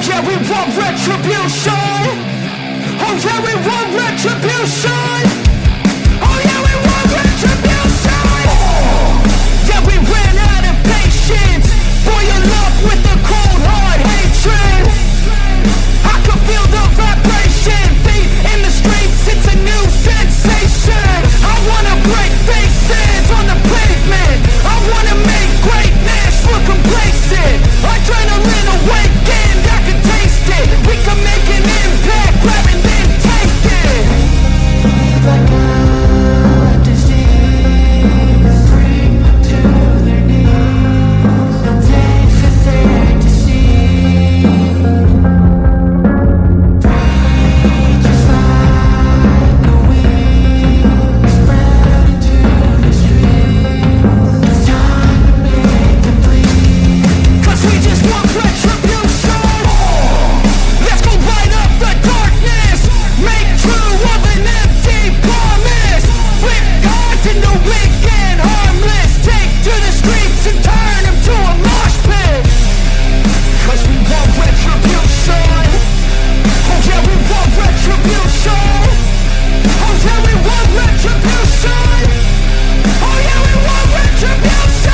yeah, we want retribution. Oh yeah, we want retribution. Oh yeah, we want retribution. Yeah, we ran out of patience. Boil up with the cold hard hatred. I can feel the vibration. Feet in the streets, it's a new sensation. I wanna break faces on the pavement. I wanna make greatness look complacent. Adrenaline awakened, I can taste it. We can make an impact, grab and then take it. Like a disease, bring them to their knees. They'll take for their disease. Rage just like a weed, spread into the streets. It's time to make them bleed. 'Cause we just want retribution. Let's go light up the darkness. Make true of an empty promise. Flip gods into weak and harmless. Take to the streets and turn them to a mosh pit. 'Cause we want retribution. Oh yeah, we want retribution. Oh yeah, we want retribution. Oh yeah, we want retribution.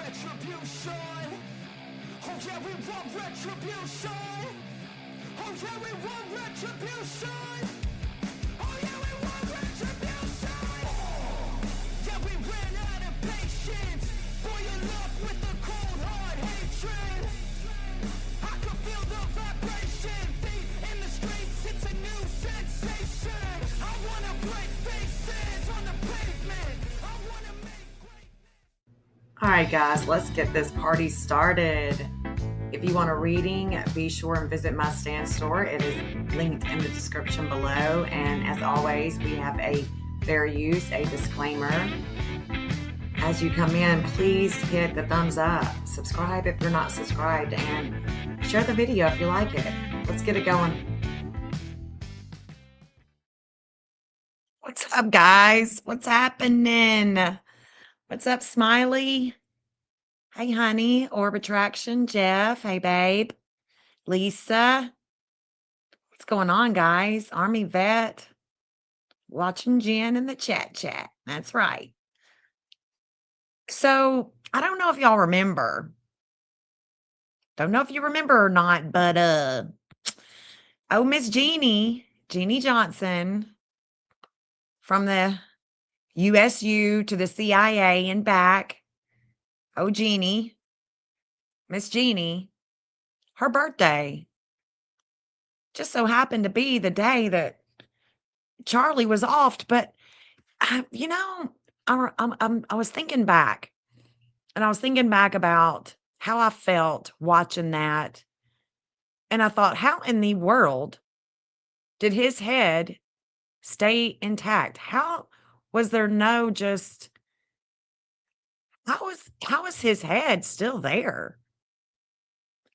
Retribution. Oh yeah, we want retribution. Oh yeah, we want retribution. Oh yeah, we want retribution. Yeah, we ran out of patience. Boil up with the cold hard hatred. I can feel the vibration. Feet in the streets, it's a new sensation. I wanna break faces on the pavement. I wanna make great. All right, guys, let's get this party started. If you want a reading, be sure and visit my stand store. It is linked in the description below. And as always, we have a fair use, a disclaimer. As you come in, please hit the thumbs up. Subscribe if you're not subscribed, and share the video if you like it. Let's get it going. What's up, guys? What's happening? What's up, Smiley? Hey, honey. Orb Attraction. Jeff. Hey, babe. Lisa. What's going on, guys? Army Vet. Watching Jen in the chat. That's right. So, I don't know if y'all remember. Don't know if you remember or not, but, Miss Jeannie Johnson, from the USU to the CIA and back. Oh, Jeannie, Miss Jeannie, her birthday just so happened to be the day that Charlie was offed. But you know, I was thinking back, and I was thinking back about how I felt watching that, and I thought, how in the world did his head stay intact? How was there no just how is his head still there?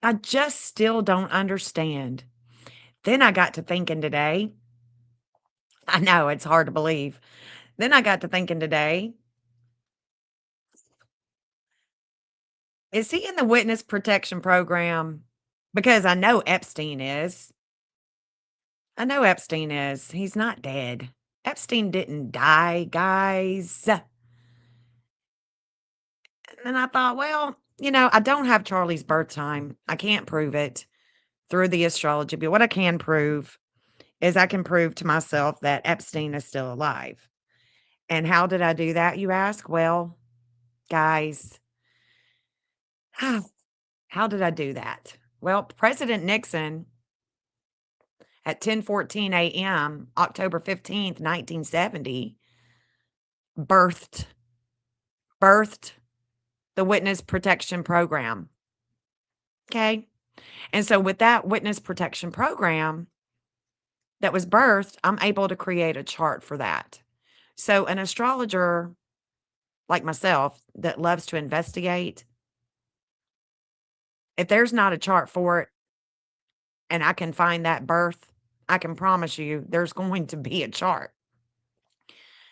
I just still don't understand. Then I got to thinking today. I know it's hard to believe. Then I got to thinking today, is he in the witness protection program? Because I know Epstein is. I know Epstein is. He's not dead. Epstein didn't die, guys. And I thought, well, I don't have Charlie's birth time. I can't prove it through the astrology, but what I can prove is I can prove to myself that Epstein is still alive. And how did I do that, you ask? Well, guys, how did I do that? Well, President Nixon at 10:14 a.m., October 15th, 1970, birthed birthed the witness protection program. Okay? And so with that witness protection program that was birthed, I'm able to create a chart for that. So an astrologer like myself that loves to investigate, if there's not a chart for it and I can find that birth, I can promise you there's going to be a chart.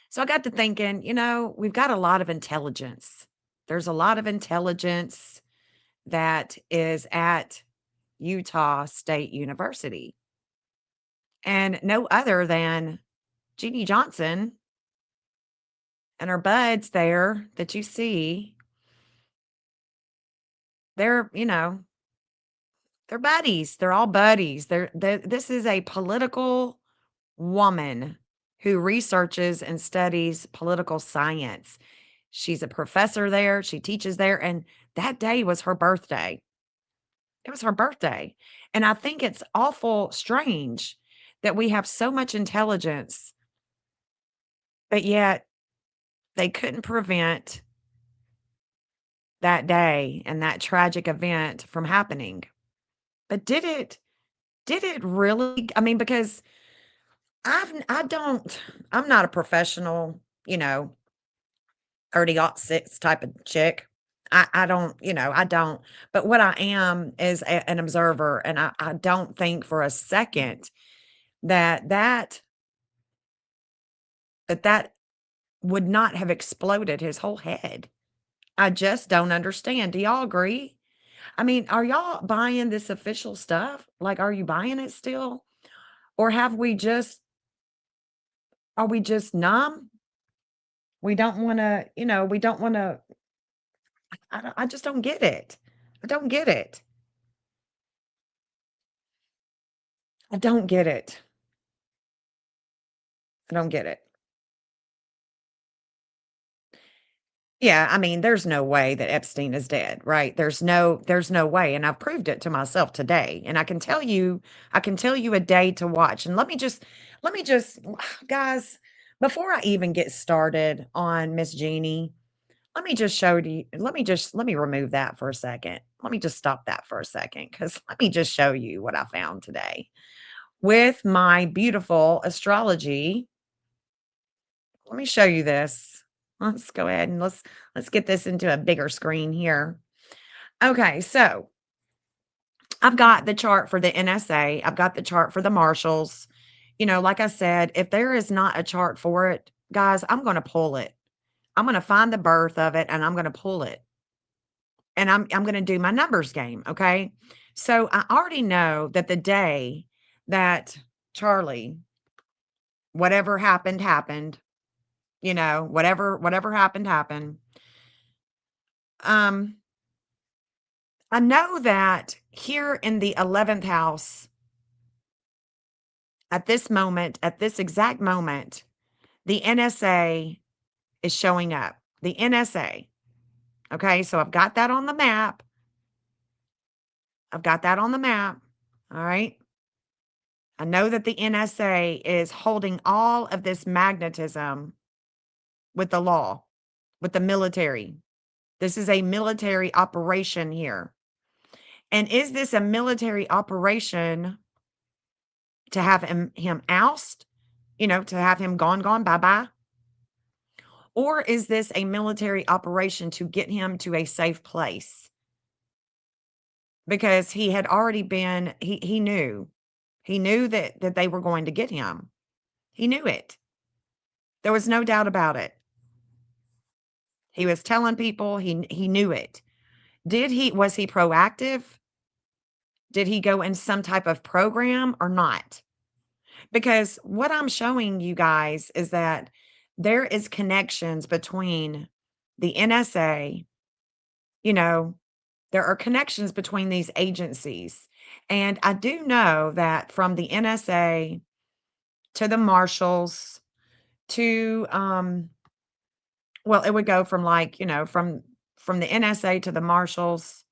So I got to thinking, we've got a lot of intelligence. There's a lot of intelligence that is at Utah State University, and no other than Jeannie Johnson and her buds there that you see. They're, they're buddies. They're all buddies. This is a political woman who researches and studies political science. She's a professor there. She teaches there. And that day was her birthday. It was her birthday. And I think it's awful strange that we have so much intelligence, but yet they couldn't prevent that day and that tragic event from happening. But did it really? I mean, because I'm not a professional, 30-06 type of chick. I don't, I don't. But what I am is an observer, and I don't think for a second that that would not have exploded his whole head. I just don't understand. Do y'all agree? I mean, are y'all buying this official stuff? Like, are you buying it still? Or are we just numb? We don't want to, we don't want to, I just don't get it. I don't get it. I don't get it. I don't get it. Yeah, I mean, there's no way that Epstein is dead, right? There's no way, and I've proved it to myself today. And I can tell you a day to watch. And let me just guys, before I even get started on Miss Jeannie, let me remove that for a second. Let me just stop that for a second cuz let me just show you what I found today with my beautiful astrology. Let me show you this. Let's go ahead and let's get this into a bigger screen here. Okay, so I've got the chart for the NSA. I've got the chart for the Marshals. Like I said, if there is not a chart for it, guys, I'm going to pull it. I'm going to find the birth of it and I'm going to pull it. And I'm going to do my numbers game, okay? So I already know that the day that Charlie, whatever happened happened, whatever happened happened. Um I know that here in the 11th house, at this moment, at this exact moment, the NSA is showing up. The NSA. Okay, so I've got that on the map. I've got that on the map. All right. I know that the NSA is holding all of this magnetism with the law, with the military. This is a military operation here. And is this a military operation to have him oust, to have him gone, bye-bye? Or is this a military operation to get him to a safe place? Because he had already been he knew. He knew that they were going to get him. He knew it. There was no doubt about it. He was telling people he knew it. Was he proactive? Did he go in some type of program or not? Because what I'm showing you guys is that there is connections between the NSA, you know, there are connections between these agencies. And I do know that from the NSA to the marshals to well, it would go from like, from the NSA to the marshals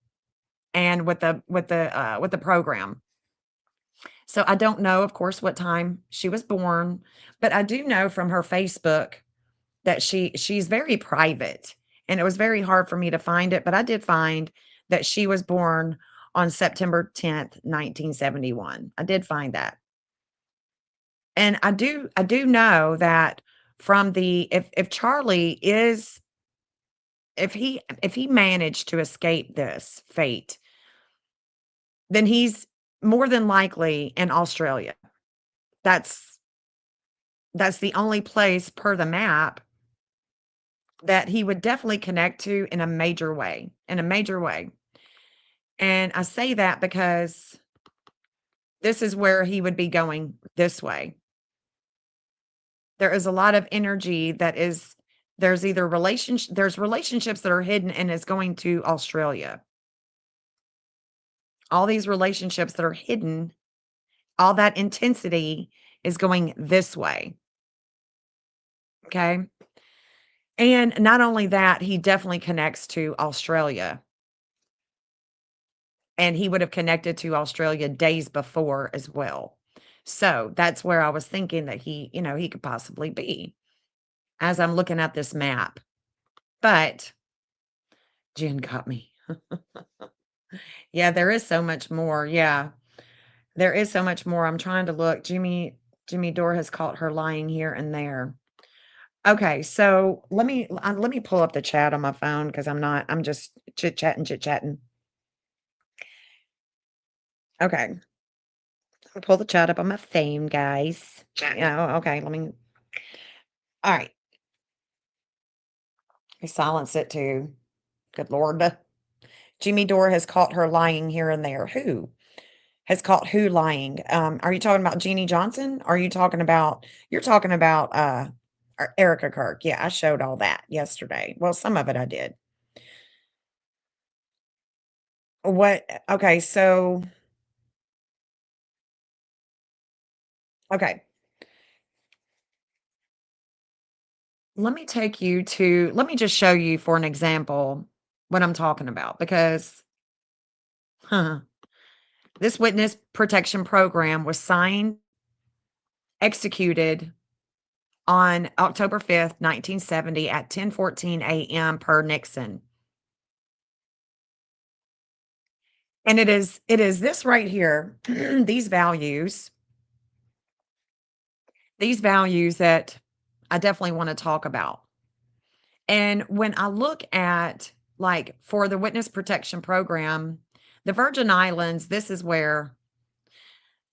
and with the program. So I don't know, of course, what time she was born, but I do know from her Facebook that she's very private, and it was very hard for me to find it, but I did find that she was born on September 10th, 1971. I did find that. And I do know that from the if Charlie is if he managed to escape this fate, then he's more than likely in Australia. That's that's the only place per the map that he would definitely connect to in a major way. And I say that because this is where he would be going this way. There is a lot of energy that is there's relationships that are hidden and is going to Australia. All these relationships that are hidden, all that intensity is going this way. Okay? And not only that, he definitely connects to Australia. And he would have connected to Australia days before as well. So that's where I was thinking that he could possibly be as I'm looking at this map. But Jen got me. Yeah, there is so much more. Yeah, there is so much more. I'm trying to look. Jimmy Dore has caught her lying here and there. Okay, so let me pull up the chat on my phone because I'm just chit chatting. Okay, I'll pull the chat up on my phone, guys. Yeah, okay, all right. I silence it too. Good Lord. Jimmy Dore has caught her lying here and there. Who has caught who lying? Are you talking about Jeannie Johnson? Are you talking about you're talking about Erica Kirk? Yeah, I showed all that yesterday. Well, some of it I did. What okay, so okay. Let me just show you for an example what I'm talking about because huh, this witness protection program was signed, executed on October 5th, 1970 at 10:14 a.m. per Nixon. And it is this right here, these values that I definitely want to talk about. And when I look at like for the witness protection program, the Virgin Islands, this is where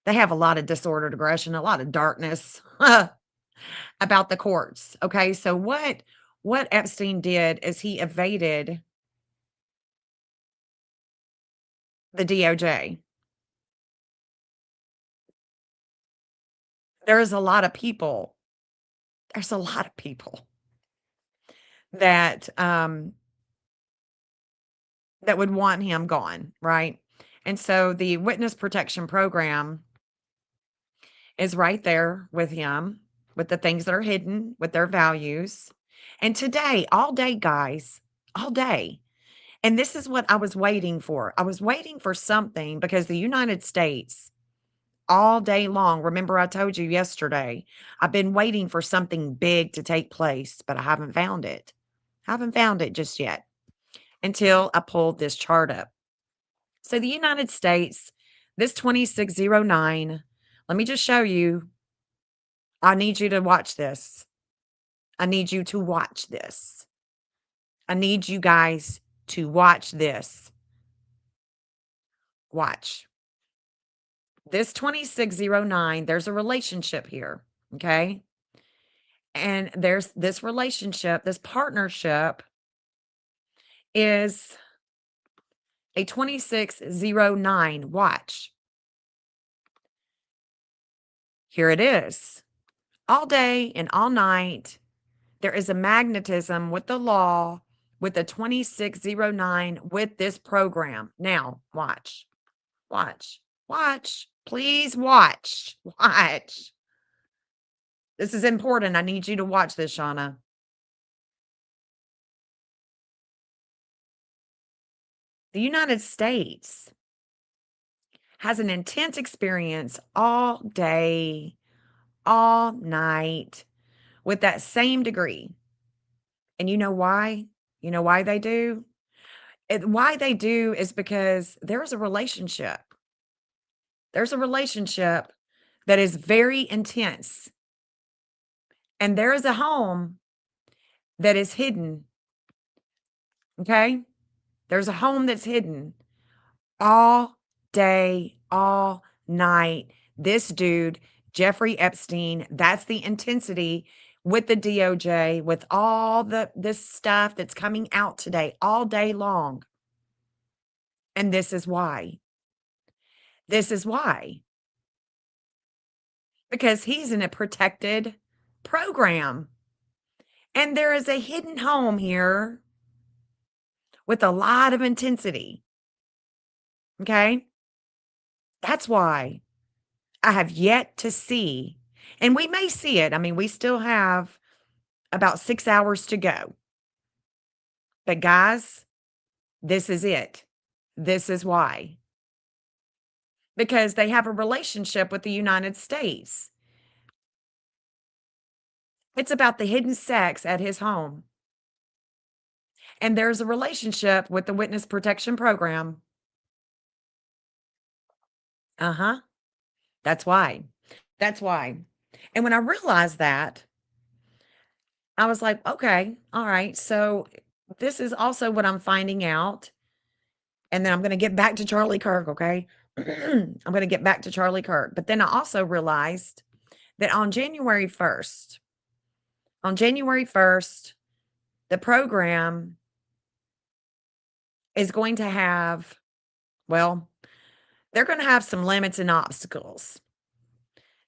they have a lot of disordered aggression, a lot of darkness about the courts. Okay, so what Epstein did is he evaded the DOJ. There's a lot of people. There's a lot of people that that would want him gone, right? And so the witness protection program is right there with him, with the things that are hidden, with their values. And today, all day, guys, all day. And this is what I was waiting for. I was waiting for something because the United States all day long. Remember, I told you yesterday, I've been waiting for something big to take place, but I haven't found it. Haven't found it just yet until I pulled this chart up. So the United States, this 2609, let me just show you. I need you to watch this. I need you to watch this. I need you guys to watch this. Watch. This 2609, there's a relationship here, okay? And there's this relationship, this partnership is a 2609. Watch. Here it is. All day and all night, there is a magnetism with the law, with the 2609, with this program. Now, watch, watch, watch. Please watch, watch. This is important. I need you to watch this, Shauna. The United States has an intense experience all day, all night with that same degree. And you know why? You know why they do? Why they do is because there's a relationship. There's a relationship that is very intense. And there is a home that is hidden. Okay? There's a home that's hidden all day, all night. This dude, Jeffrey Epstein, that's the intensity with the DOJ, with all this stuff that's coming out today, all day long. And this is why. This is why. Because he's in a protected program. And there is a hidden home here with a lot of intensity. Okay? That's why I have yet to see, and we may see it. I mean, we still have about 6 hours to go. But guys, this is it. This is why. Because they have a relationship with the United States. It's about the hidden sex at his home. And there's a relationship with the Witness Protection Program. Uh-huh. That's why. That's why. And when I realized that, I was like, okay, all right. So this is also what I'm finding out. And then I'm going to get back to Charlie Kirk, okay? I'm going to get back to Charlie Kirk. But then I also realized that on January 1st, the program is going to have, well, they're going to have some limits and obstacles.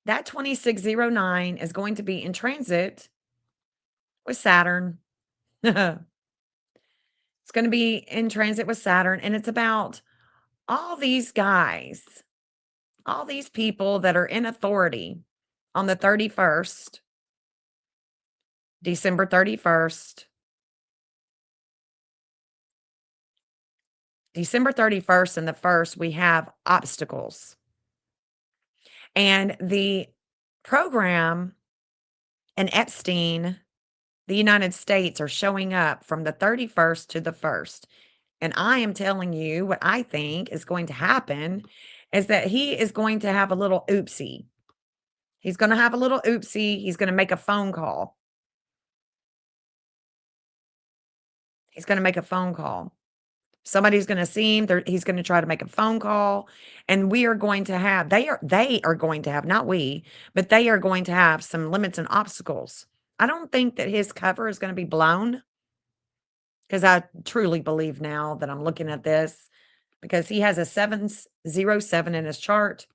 That 2609 is going to be in transit with Saturn. It's going to be in transit with Saturn, and it's about all these guys, all these people that are in authority on the 31st, December 31st. December 31st and the 1st, we have obstacles. And the program and Epstein, the United States, are showing up from the 31st to the 1st. And I am telling you what I think is going to happen is that he is going to have a little oopsie. He's going to have a little oopsie. He's going to make a phone call. He's going to make a phone call. Somebody's going to see him. He's going to try to make a phone call, and we are going to have. They are going to have, not we, but they are going to have some limits and obstacles. I don't think that his cover is going to be blown, because I truly believe now that I'm looking at this, because he has a 707 in his chart,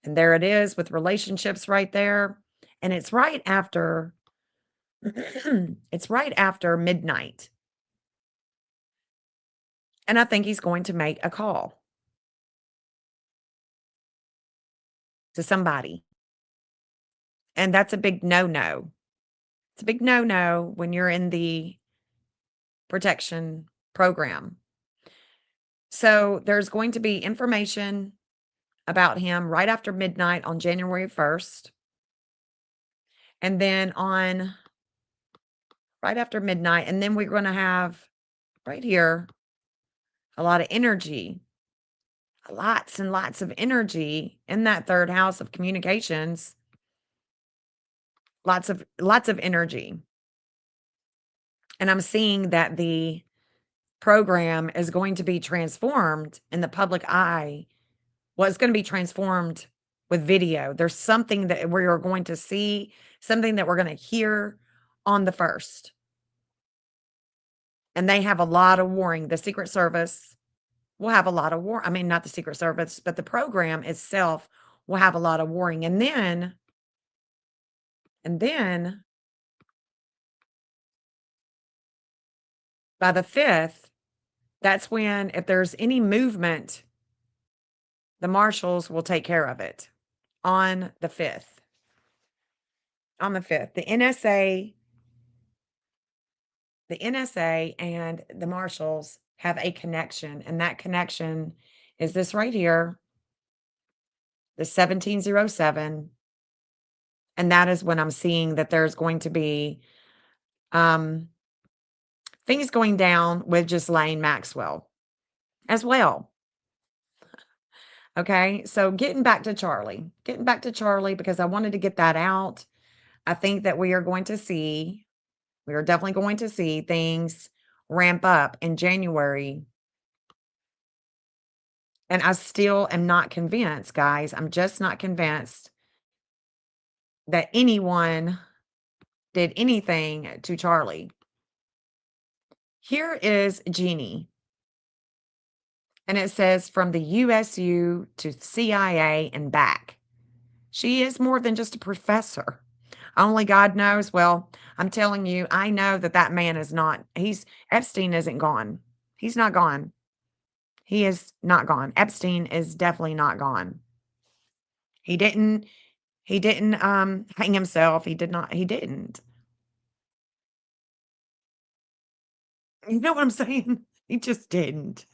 and there it is with relationships right there, and it's right after. It's right after midnight. And I think he's going to make a call to somebody. And that's a big no-no. It's a big no-no when you're in the protection program. So there's going to be information about him right after midnight on January 1st. And then on right after midnight, and then we're going to have right here a lot of energy, lots and lots of energy in that third house of communications. Lots of energy. And I'm seeing that the program is going to be transformed in the public eye. Well, it's going to be transformed with video. There's something that we are going to see, something that we're going to hear on the first. And they have a lot of warning. The Secret Service will have a lot of war. I mean, not the Secret Service, but the program itself will have a lot of warning. And then by the 5th, that's when, if there's any movement, the marshals will take care of it on the 5th. On the 5th, the NSA and the marshals have a connection, and that connection is this right here, the 1707. And that is when I'm seeing that there's going to be um, things going down with Ghislaine Maxwell as well. Okay, so getting back to Charlie, because I wanted to get that out. I think that we are definitely going to see things ramp up in January. And I still am not convinced, guys. I'm just not convinced that anyone did anything to Charlie. Here is Jeannie. And it says from the USU to CIA and back. She is more than just a professor. Only God knows. Well, I'm telling you, I know that that man is not, Epstein isn't gone. He's not gone. He is not gone. Epstein is definitely not gone. He didn't hang himself. He didn't. You know what I'm saying? He just didn't.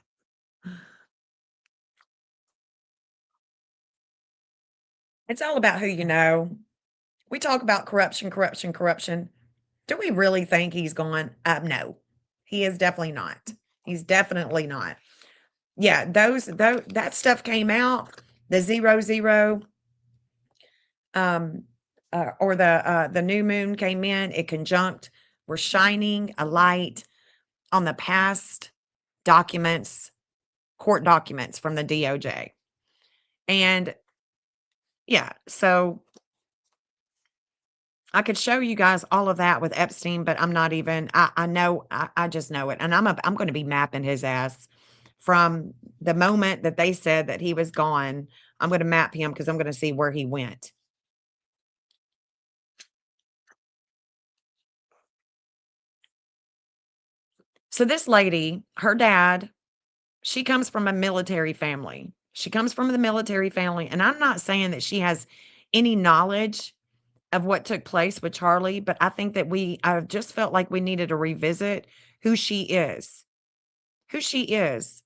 It's all about who you know. We talk about corruption, corruption, corruption. Do we really think he's gone? No. He is definitely not. He's definitely not. Yeah, that stuff came out, the 00, or the new moon came in, it conjunct. We're shining a light on the past documents, court documents from the DOJ. And yeah, so I could show you guys all of that with Epstein, but I'm not even, I know, I just know it. And I'm going to be mapping his ass from the moment that they said that he was gone. I'm going to map him because I'm going to see where he went. So this lady, her dad, she comes from a military family. She comes from the military family. And I'm not saying that she has any knowledge of what took place with Charlie, but I think that I just felt like we needed to revisit who she is. Who she is.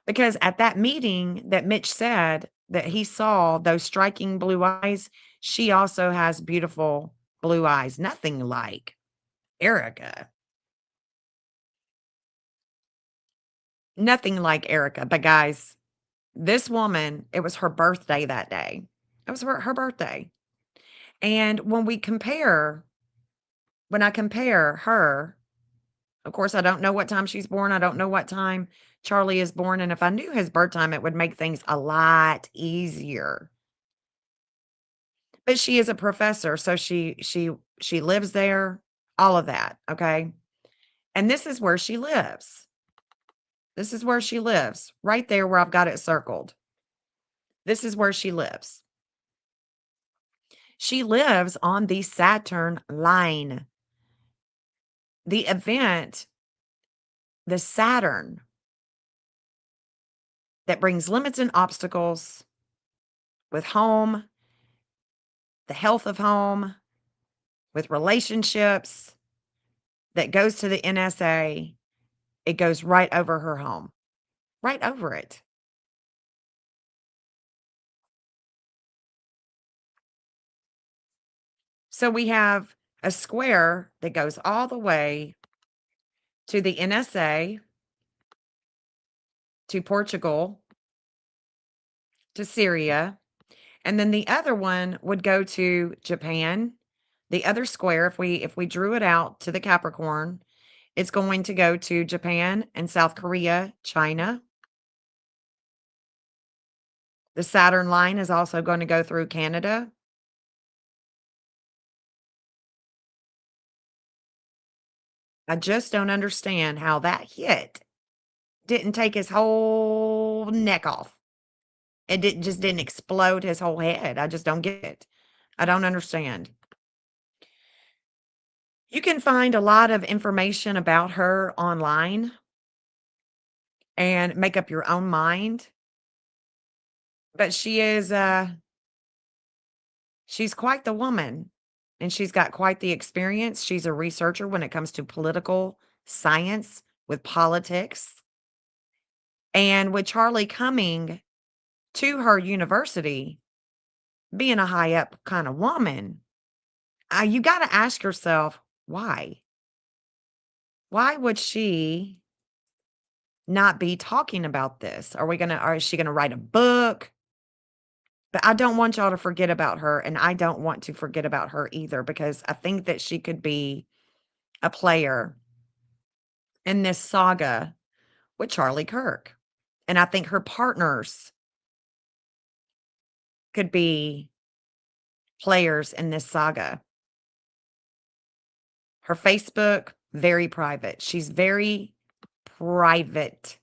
Because at that meeting that Mitch said that he saw those striking blue eyes, she also has beautiful blue eyes, nothing like Erica. Nothing like Erica. But guys, this woman, it was her birthday that day. It was her birthday. And when I compare her, of course, I don't know what time she's born. I don't know what time Charlie is born. And if I knew his birth time, it would make things a lot easier. But she is a professor, so she lives there, all of that, okay? And this is where she lives. This is where she lives, right there where I've got it circled. This is where she lives. She lives on the Saturn line. The event, the Saturn that brings limits and obstacles with home, the health of home, with relationships, that goes to the NSA, it goes right over her home, right over it. So we have a square that goes all the way to the NSA, to Portugal, to Syria, and then the other one would go to Japan. The other square, if we drew it out to the Capricorn, it's going to go to Japan and South Korea, China. The Saturn line is also going to go through Canada. I just don't understand how that hit didn't take his whole neck off. It didn't explode his whole head. I just don't get it. I don't understand. You can find a lot of information about her online and make up your own mind, but she's quite the woman, and she's got quite the experience. She's a researcher when it comes to political science with politics, and with Charlie coming to her university, being a high up kind of woman, you gotta ask yourself, why? Why would she not be talking about this? Or is she gonna write a book? But I don't want y'all to forget about her, and I don't want to forget about her either because I think that she could be a player in this saga with Charlie Kirk. And I think her partners could be players in this saga. Her Facebook, very private. She's very private.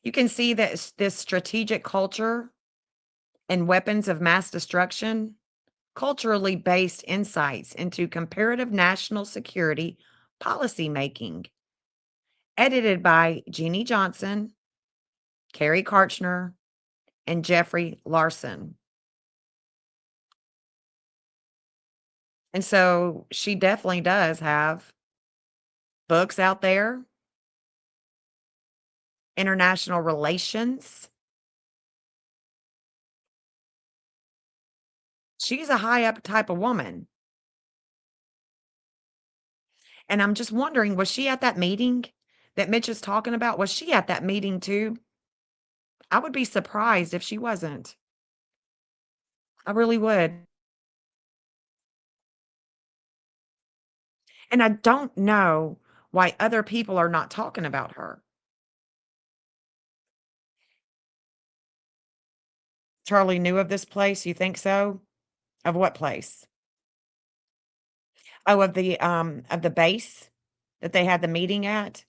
You can see that this strategic culture and weapons of mass destruction, culturally based insights into comparative national security policy making, edited by Jeannie Johnson, Carrie Karchner, and Jeffrey Larson. And so she definitely does have books out there, international relations. She's a high up type of woman. And I'm just wondering, was she at that meeting that Mitch is talking about? Was she at that meeting too? I would be surprised if she wasn't. I really would. And I don't know why other people are not talking about her. Charlie knew of this place, you think so? Of what place? Oh, of the base that they had the meeting at?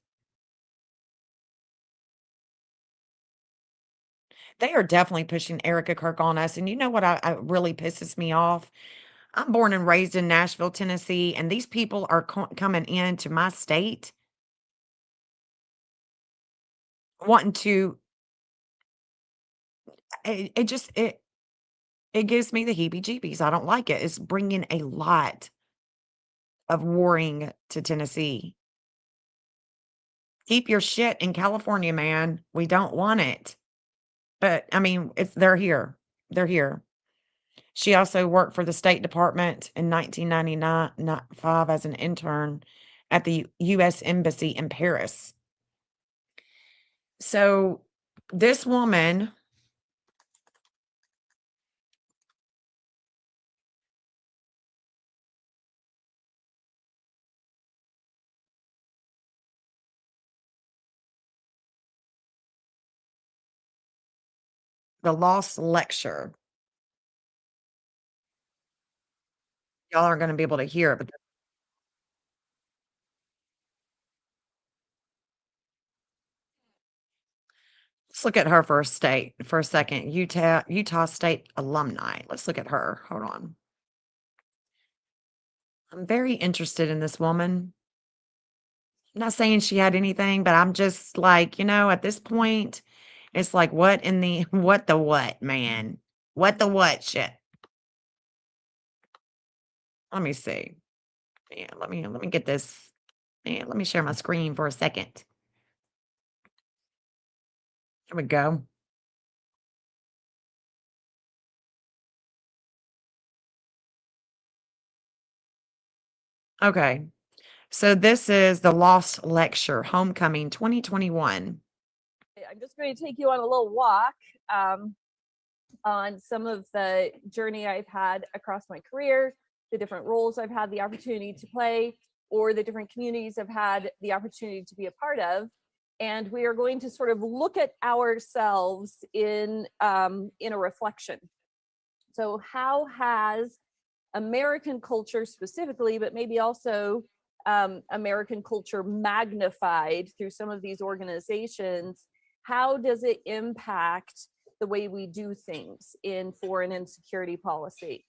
They are definitely pushing Erica Kirk on us, and you know what I really pisses me off? I'm born and raised in Nashville, Tennessee, and these people are coming into my state wanting to it just it gives me the heebie-jeebies. I don't like it. It's bringing a lot of warring to Tennessee. Keep your shit in California, man. We don't want it. But I mean, it's they're here. They're here. She also worked for the State Department in 1995 as an intern at the US Embassy in Paris. So this woman, the lost lecture, y'all aren't going to be able to hear it, but let's look at her for a second. Utah State alumni. Let's look at her. Hold on. I'm very interested in this woman. I'm not saying she had anything, but I'm just like, at this point, it's like, what in the what the what, man? What the what shit? Let me see. Yeah, let me get this. Yeah, let me share my screen for a second. Here we go. Okay. So this is the Lost Lecture, Homecoming 2021. I'm just going to take you on a little walk on some of the journey I've had across my career, the different roles I've had the opportunity to play, or the different communities I've had the opportunity to be a part of. And we are going to sort of look at ourselves in a reflection. So how has American culture specifically, but maybe also American culture magnified through some of these organizations, how does it impact the way we do things in foreign and security policy?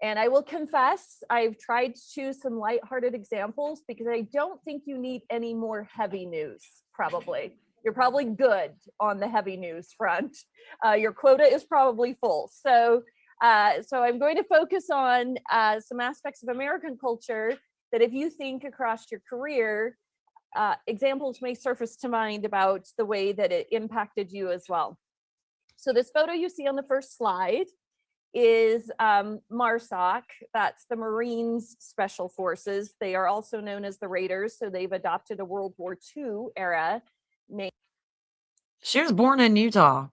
And I will confess, I've tried to choose some lighthearted examples because I don't think you need any more heavy news, probably. You're probably good on the heavy news front. Your quota is probably full. So I'm going to focus on some aspects of American culture that if you think across your career, examples may surface to mind about the way that it impacted you as well. So this photo you see on the first slide is MARSOC, that's the Marines Special Forces. They are also known as the Raiders, so they've adopted a World War II era name. She was born in Utah.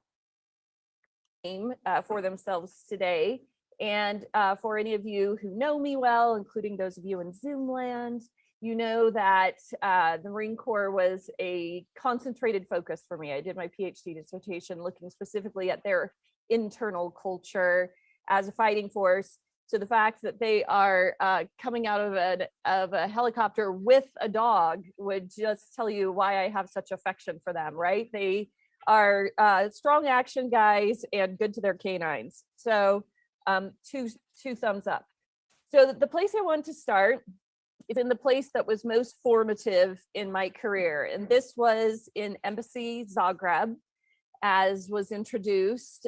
For themselves today. And for any of you who know me well, including those of you in Zoom land, you know that the Marine Corps was a concentrated focus for me. I did my PhD dissertation looking specifically at their internal culture as a fighting force. So the fact that they are coming out of a helicopter with a dog would just tell you why I have such affection for them, right? They are strong action guys and good to their canines. So two thumbs up. So the place I want to start is in the place that was most formative in my career. And this was in Embassy Zagreb, as was introduced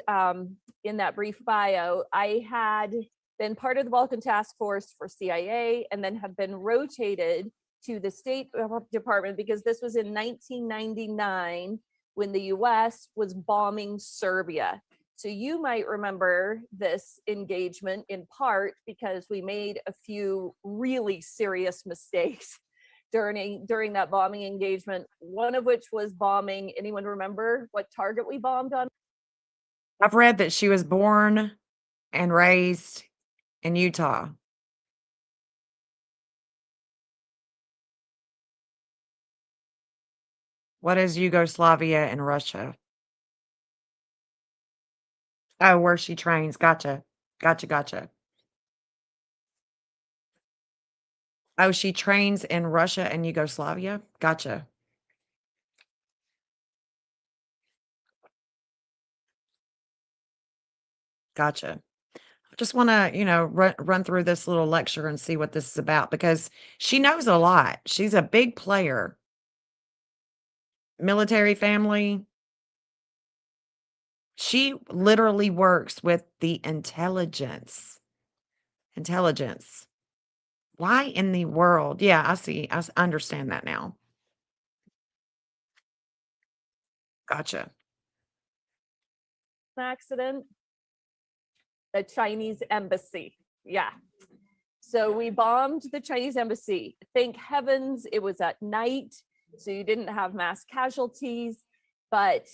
in that brief bio. I had been part of the Balkan Task Force for CIA and then have been rotated to the State Department because this was in 1999 when the US was bombing Serbia. So you might remember this engagement in part because we made a few really serious mistakes during that bombing engagement, one of which was bombing. Anyone remember what target we bombed on? I've read that she was born and raised in Utah. What is Yugoslavia and Russia? Oh, where she trains. Gotcha. Gotcha. Oh, she trains in Russia and Yugoslavia? Gotcha. Gotcha. I just want to, run through this little lecture and see what this is about because she knows a lot. She's a big player. Military family. She literally works with the intelligence. Intelligence. Why in the world? Yeah, I see. Understand that now. Gotcha. Accident. The Chinese embassy. Yeah. So we bombed the Chinese embassy. Thank heavens it was at night, so you didn't have mass casualties, but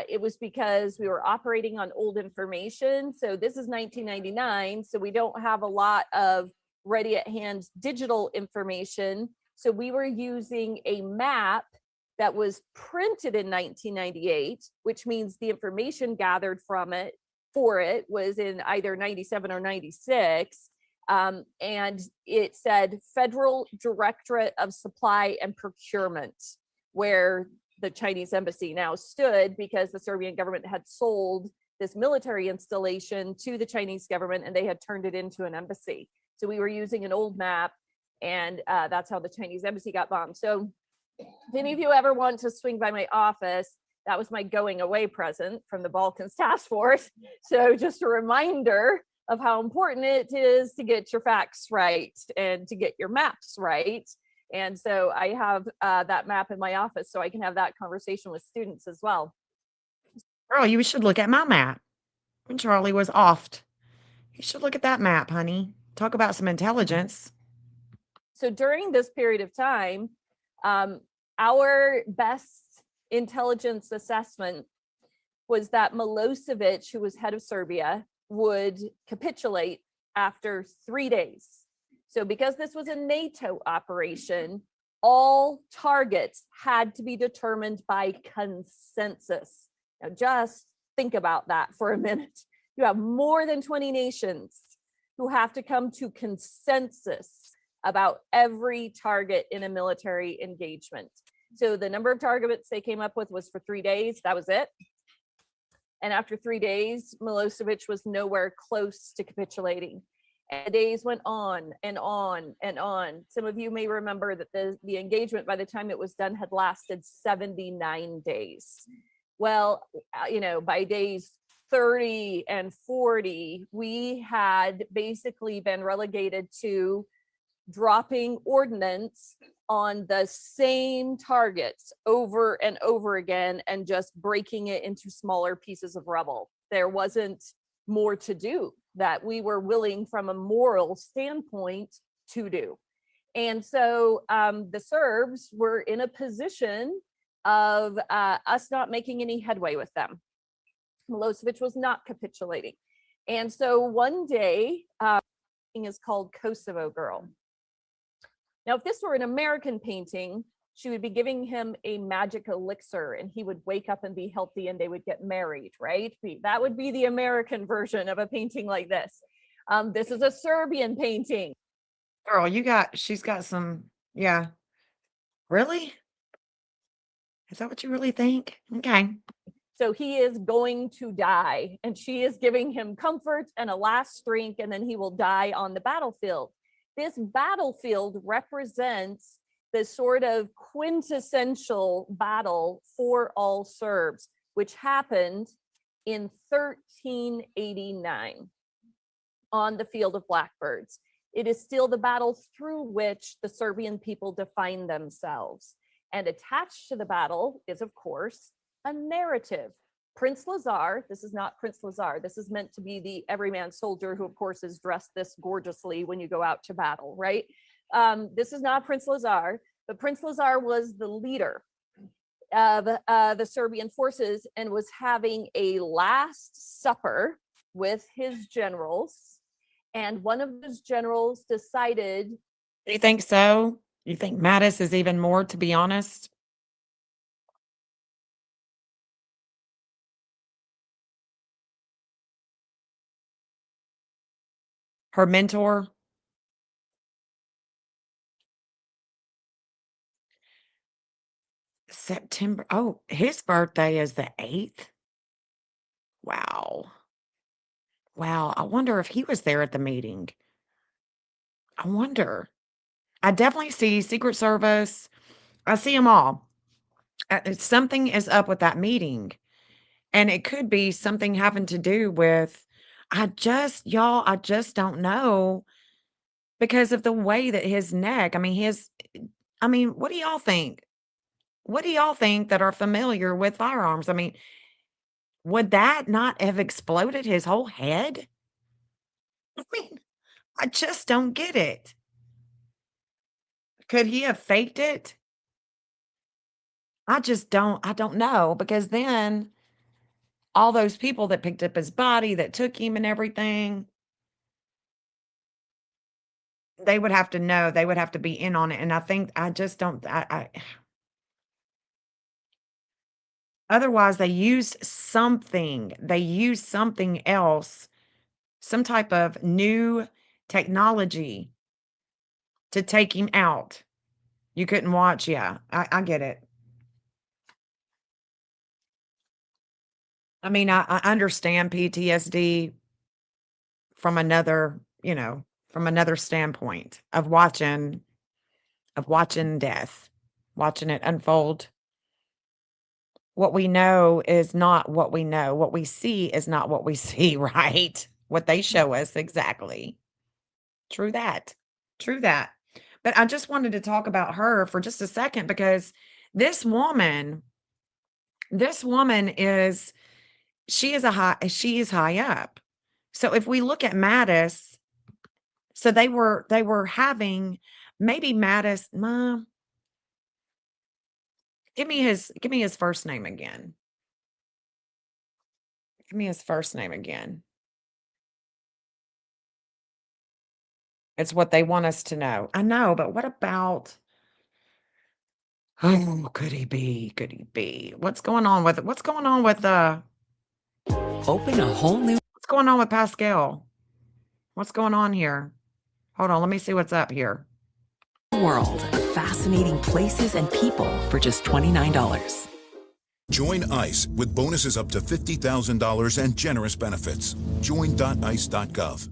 it was because we were operating on old information. So this is 1999, so we don't have a lot of ready at hand digital information. So we were using a map that was printed in 1998, which means the information gathered from it for it was in either 97 or 96. And it said Federal Directorate of Supply and Procurement, where the Chinese embassy now stood because the Serbian government had sold this military installation to the Chinese government and they had turned it into an embassy. So we were using an old map and that's how the Chinese embassy got bombed. So if any of you ever want to swing by my office, that was my going away present from the Balkans Task Force. So just a reminder of how important it is to get your facts right and to get your maps right. And so I have that map in my office so I can have that conversation with students as well. Girl, you should look at my map. When Charlie was offed. You should look at that map, honey. Talk about some intelligence. So during this period of time, our best intelligence assessment was that Milosevic, who was head of Serbia, would capitulate after 3 days. So because this was a NATO operation, all targets had to be determined by consensus. Now just think about that for a minute. You have more than 20 nations who have to come to consensus about every target in a military engagement. So the number of targets they came up with was for 3 days. That was it. And after 3 days, Milosevic was nowhere close to capitulating. And the days went on and on and on. Some of you may remember that the engagement, by the time it was done, had lasted 79 days. Well, by days 30 and 40, we had basically been relegated to dropping ordnance on the same targets over and over again and just breaking it into smaller pieces of rubble. There wasn't more to do that we were willing from a moral standpoint to do. And so the Serbs were in a position of us not making any headway with them. Milosevic was not capitulating. And so one day, is called Kosovo Girl. Now, if this were an American painting, she would be giving him a magic elixir and he would wake up and be healthy and they would get married, right? That would be the American version of a painting like this. This is a Serbian painting. Girl, she's got some, yeah. Really? Is that what you really think? Okay. So he is going to die and she is giving him comfort and a last drink and then he will die on the battlefield. This battlefield represents the sort of quintessential battle for all Serbs, which happened in 1389 on the field of Blackbirds. It is still the battle through which the Serbian people define themselves. And attached to the battle is, of course, a narrative. Prince Lazar, this is not Prince Lazar, this is meant to be the everyman soldier who, of course, is dressed this gorgeously when you go out to battle, right? This is not Prince Lazar, but Prince Lazar was the leader of the Serbian forces and was having a last supper with his generals. And one of those generals decided. Do you think so? You think Mattis is even more, to be honest? Her mentor? September. Oh, his birthday is the 8th. Wow. Wow. I wonder if he was there at the meeting. I wonder. I definitely see Secret Service. I see them all. Something is up with that meeting. And it could be something having to do with, I just don't know because of the way that his neck, what do y'all think? What do y'all think that are familiar with firearms? Would that not have exploded his whole head? I just don't get it. Could he have faked it? I don't know, because then all those people that picked up his body, that took him and everything, they would have to know, they would have to be in on it. And I think I just don't, otherwise they used something else, some type of new technology to take him out. You couldn't watch. Yeah, I get it. I understand PTSD from another, from another standpoint of watching death, watching it unfold. What we know is not what we know. What we see is not what we see, right? What they show us, exactly. True that. True that. But I just wanted to talk about her for just a second because this woman is, she is high up. So if we look at Mattis, So they were having maybe Mattis. Give me his first name again. Give me his first name again. It's what they want us to know. I know, but what about? Oh, could he be? Could he be? What's going on with Open a whole new what's going on with Pascal? What's going on here? Hold on, let me see what's up here. world of fascinating places and people for just $29. Join ICE with bonuses up to $50,000 and generous benefits. Join.ice.gov.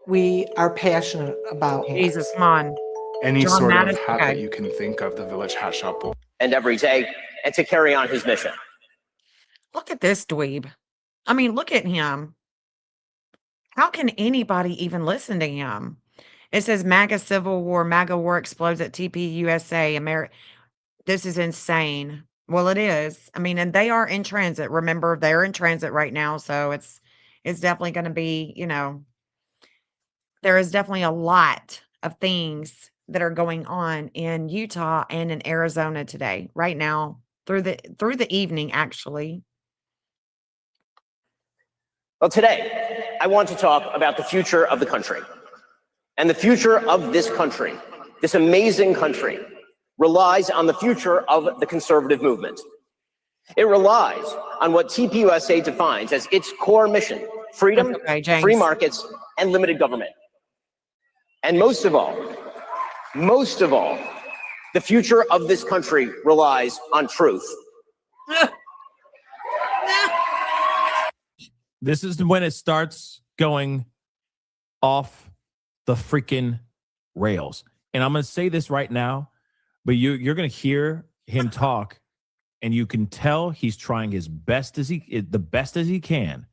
We are passionate about Jesus, man. Any John sort Mattis? of hat Okay. that you can think of, the Village Hat Shop will. And every day, and to carry on his mission. Look at this dweeb. I mean, look at him. How can anybody even listen to him? It says MAGA Civil War, MAGA War explodes at TPUSA. This is insane. Well, it is. I mean, and they are in transit. Remember, they're in transit right now. So it's definitely going to be, there is definitely a lot of things that are going on in Utah and in Arizona today, right now, through the evening, actually. Well, today, I want to talk about the future of the country. And the future of this country, this amazing country, relies on the future of the conservative movement. It relies on what TPUSA defines as its core mission: freedom, Okay, James. free markets, and limited government. And most of all, the future of this country relies on truth. This is when it starts going off the freaking rails. And I'm going to say this right now, but you're going to hear him talk, and you can tell he's trying his best the best as he can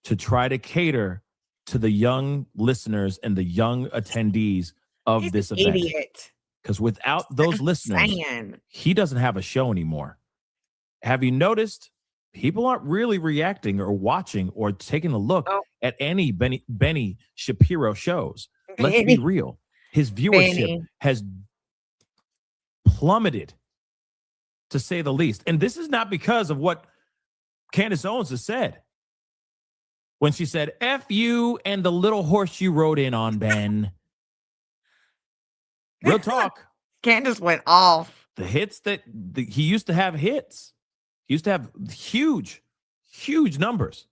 to try to cater to the young listeners and the young attendees of He's this an event. idiot. Because without those listeners, Saying. he doesn't have a show anymore. Have you noticed people aren't really reacting or watching or taking a look at any Benny Shapiro shows? Let's be real. His viewership has plummeted, to say the least. And this is not because of what Candace Owens has said. When she said, F you and the little horse you rode in on, Ben. Real talk. Candace went off. The hits that he used to have hits. He used to have huge, huge numbers.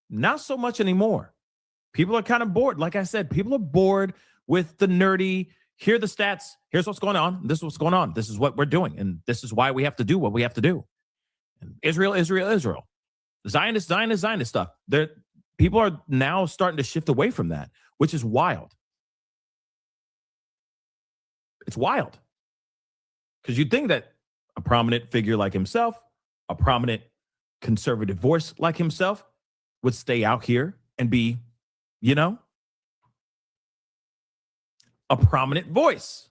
Not so much anymore. People are kind of bored. Like I said, people are bored with the nerdy. Here are the stats. Here's what's going on. This is what's going on. This is what we're doing. And this is why we have to do what we have to do. And Israel. Zionist stuff. People are now starting to shift away from that, which is wild. It's wild. Because you'd think that a prominent figure like himself, a prominent conservative voice like himself, would stay out here and be, a prominent voice.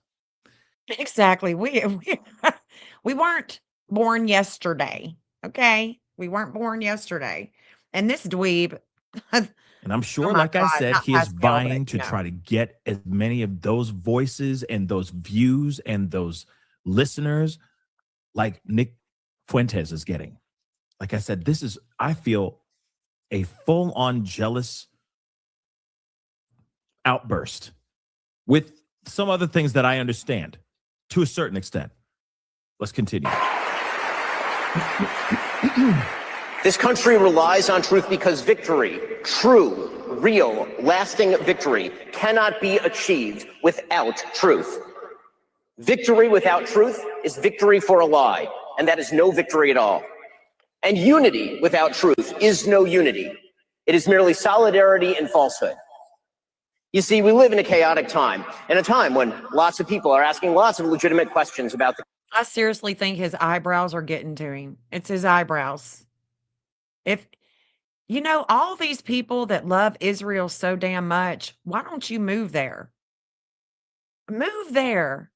Exactly. We weren't born yesterday. Okay. We weren't born yesterday. And this dweeb. And I'm sure, like I said, he is vying to try to get as many of those voices and those views and those listeners like Nick Fuentes is getting. Like I said, this is, I feel, a full-on jealous outburst with some other things that I understand to a certain extent. Let's continue. This country relies on truth because victory, true, real, lasting victory, cannot be achieved without truth. Victory without truth is victory for a lie, and that is no victory at all. And unity without truth is no unity. It is merely solidarity in falsehood. You see, we live in a chaotic time, and a time when lots of people are asking lots of legitimate questions about the. I seriously think his eyebrows are getting to him. It's his eyebrows. If, all these people that love Israel so damn much, why don't you move there? Move there.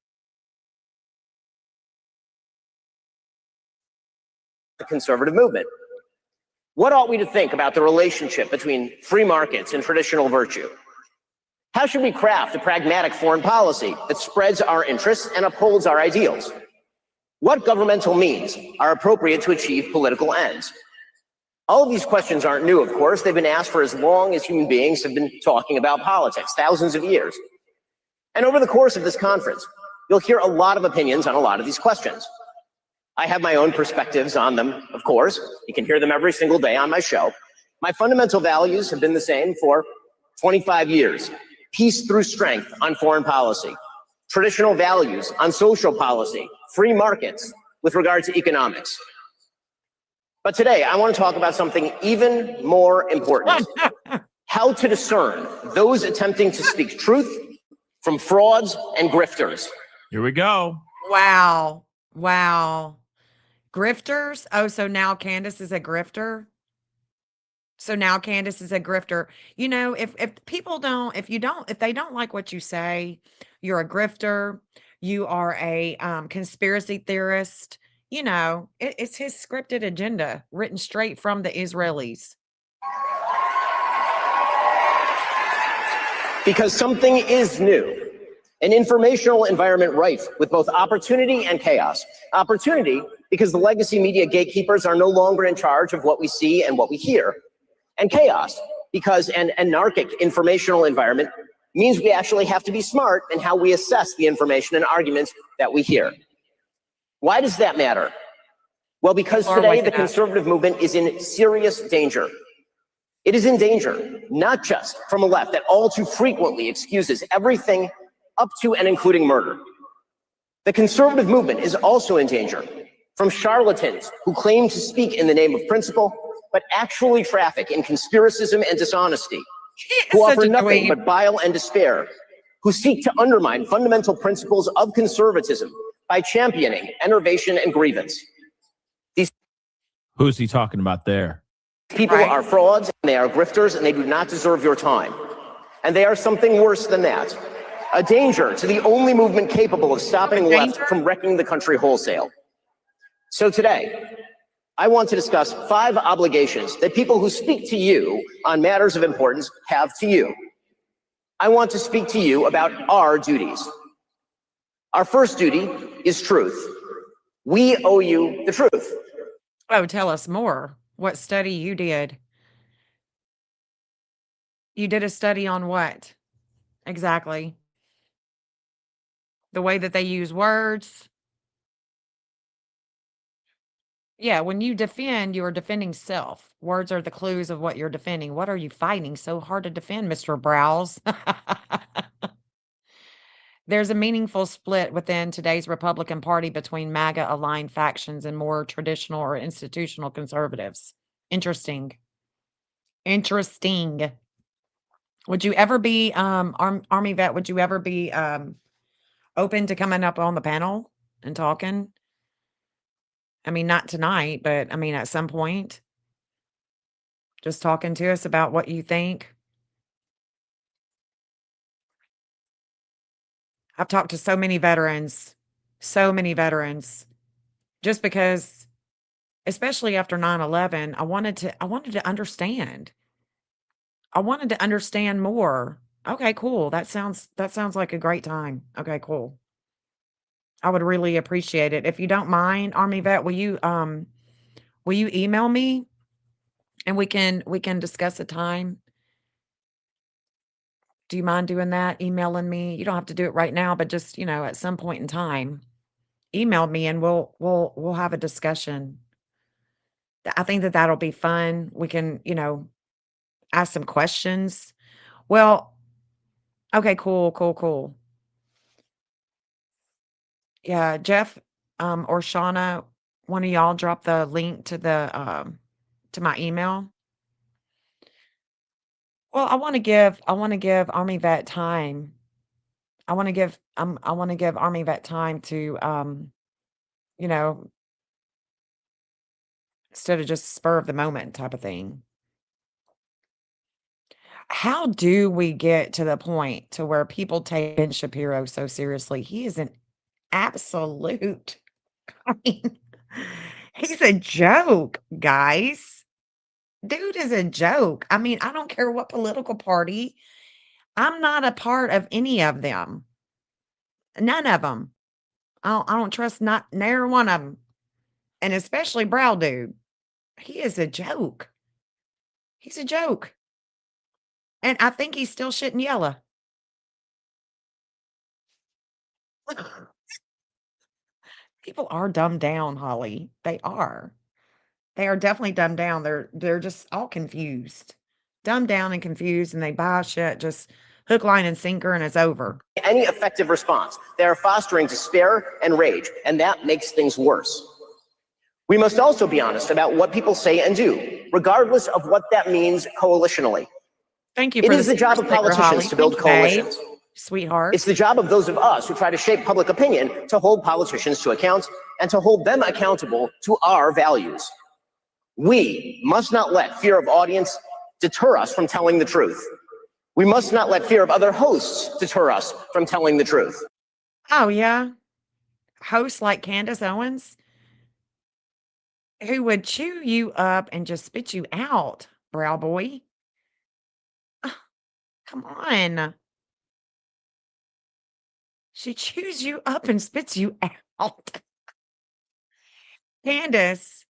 The conservative movement. What ought we to think about the relationship between free markets and traditional virtue? How should we craft a pragmatic foreign policy that spreads our interests and upholds our ideals? What governmental means are appropriate to achieve political ends? All of these questions aren't new, of course. They've been asked for as long as human beings have been talking about politics, thousands of years. And over the course of this conference, you'll hear a lot of opinions on a lot of these questions. I have my own perspectives on them, of course. You can hear them every single day on my show. My fundamental values have been the same for 25 years. Peace through strength on foreign policy. Traditional values on social policy. Free markets with regard to economics. But today, I want to talk about something even more important. How to discern those attempting to speak truth from frauds and grifters. Here we go. Wow. Wow. Grifters? Oh, so now Candace is a grifter? So now Candace is a grifter. You know, if people don't, if they don't like what you say, you're a grifter, you are a conspiracy theorist, you know, it's his scripted agenda written straight from the Israelis. Because something is new. An informational environment rife with both opportunity and chaos. Opportunity because the legacy media gatekeepers are no longer in charge of what we see and what we hear. And chaos because an anarchic informational environment means we actually have to be smart in how we assess the information and arguments that we hear. Why does that matter? Well, because today the conservative movement is in serious danger. It is in danger, not just from a left that all too frequently excuses everything up to and including murder. The conservative movement is also in danger from charlatans who claim to speak in the name of principle, but actually traffic in conspiracism and dishonesty, who offer nothing but bile and despair, who seek to undermine fundamental principles of conservatism by championing enervation and grievance. Who's he talking about there? People are frauds, and they are grifters, and they do not deserve your time. And they are something worse than that. A danger to the only movement capable of stopping the left from wrecking the country wholesale. So today, I want to discuss 5 obligations that people who speak to you on matters of importance have to you. I want to speak to you about our duties. Our first duty is truth. We owe you the truth. Oh, tell us more. What study you did? You did a study on what? Exactly. The way that they use words. Yeah, when you defend, you are defending self. Words are the clues of what you're defending. What are you fighting so hard to defend, Mr. Browse? There's a meaningful split within today's Republican Party between MAGA-aligned factions and more traditional or institutional conservatives. Interesting. Interesting. Would you ever be, Army vet, would you ever be open to coming up on the panel and talking? I mean, not tonight, but I mean, at some point, just talking to us about what you think. I've talked to so many veterans, just because, especially after 9/11, I wanted to understand. I wanted to understand more. Okay, cool. That sounds like a great time. Okay, cool. I would really appreciate it. If you don't mind, Army vet, will you email me and we can discuss a time? Do you mind doing that? Emailing me? You don't have to do it right now, but just, at some point in time, email me and we'll have a discussion. I think that'll be fun. We can, ask some questions. Well, okay, cool. Yeah, Jeff, or Shauna, one of y'all drop the link to the to my email. Well, I want to give Army Vet time. I want to give Army Vet time to instead of just spur of the moment type of thing. How do we get to the point to where people take Ben Shapiro so seriously? He is an absolute, I mean, he's a joke, guys. Dude is a joke. I mean, I don't care what political party. I'm not a part of any of them. None of them. I don't trust not near one of them. And especially Brow Dude. He is a joke. He's a joke. And I think he's still shitting yellow. People are dumbed down, Holly. They are. They are definitely dumbed down. They're just all confused. Dumbed down and confused, and they buy shit just hook, line, and sinker, and it's over. Any effective response. They are fostering despair and rage, and that makes things worse. We must also be honest about what people say and do, regardless of what that means coalitionally. Thank you. It is the job of politicians to build coalitions. Sweetheart. It's the job of those of us who try to shape public opinion to hold politicians to account and to hold them accountable to our values. We must not let fear of audience deter us from telling the truth. We must not let fear of other hosts deter us from telling the truth. Oh, yeah. Hosts like Candace Owens, who would chew you up and just spit you out, Brow Boy. Come on. She chews you up and spits you out. Candace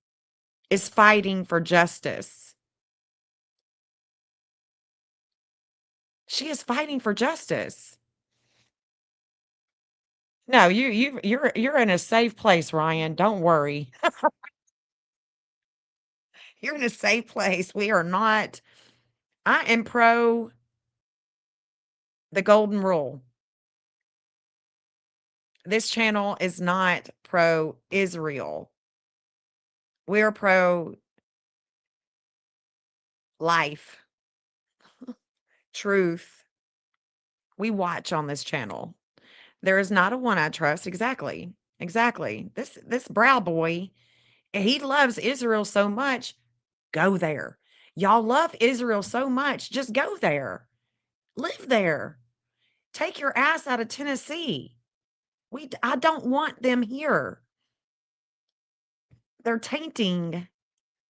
is fighting for justice. She is fighting for justice. No, you're in a safe place, Ryan. Don't worry. You're in a safe place. We are not. I am pro the golden rule. This channel is not pro Israel. We are pro life, truth. We watch on this channel. There is not a one I trust. Exactly. Exactly. This Brow Boy, he loves Israel so much. Go there. Y'all love Israel so much. Just go there. Live there. Take your ass out of Tennessee. I don't want them here. They're tainting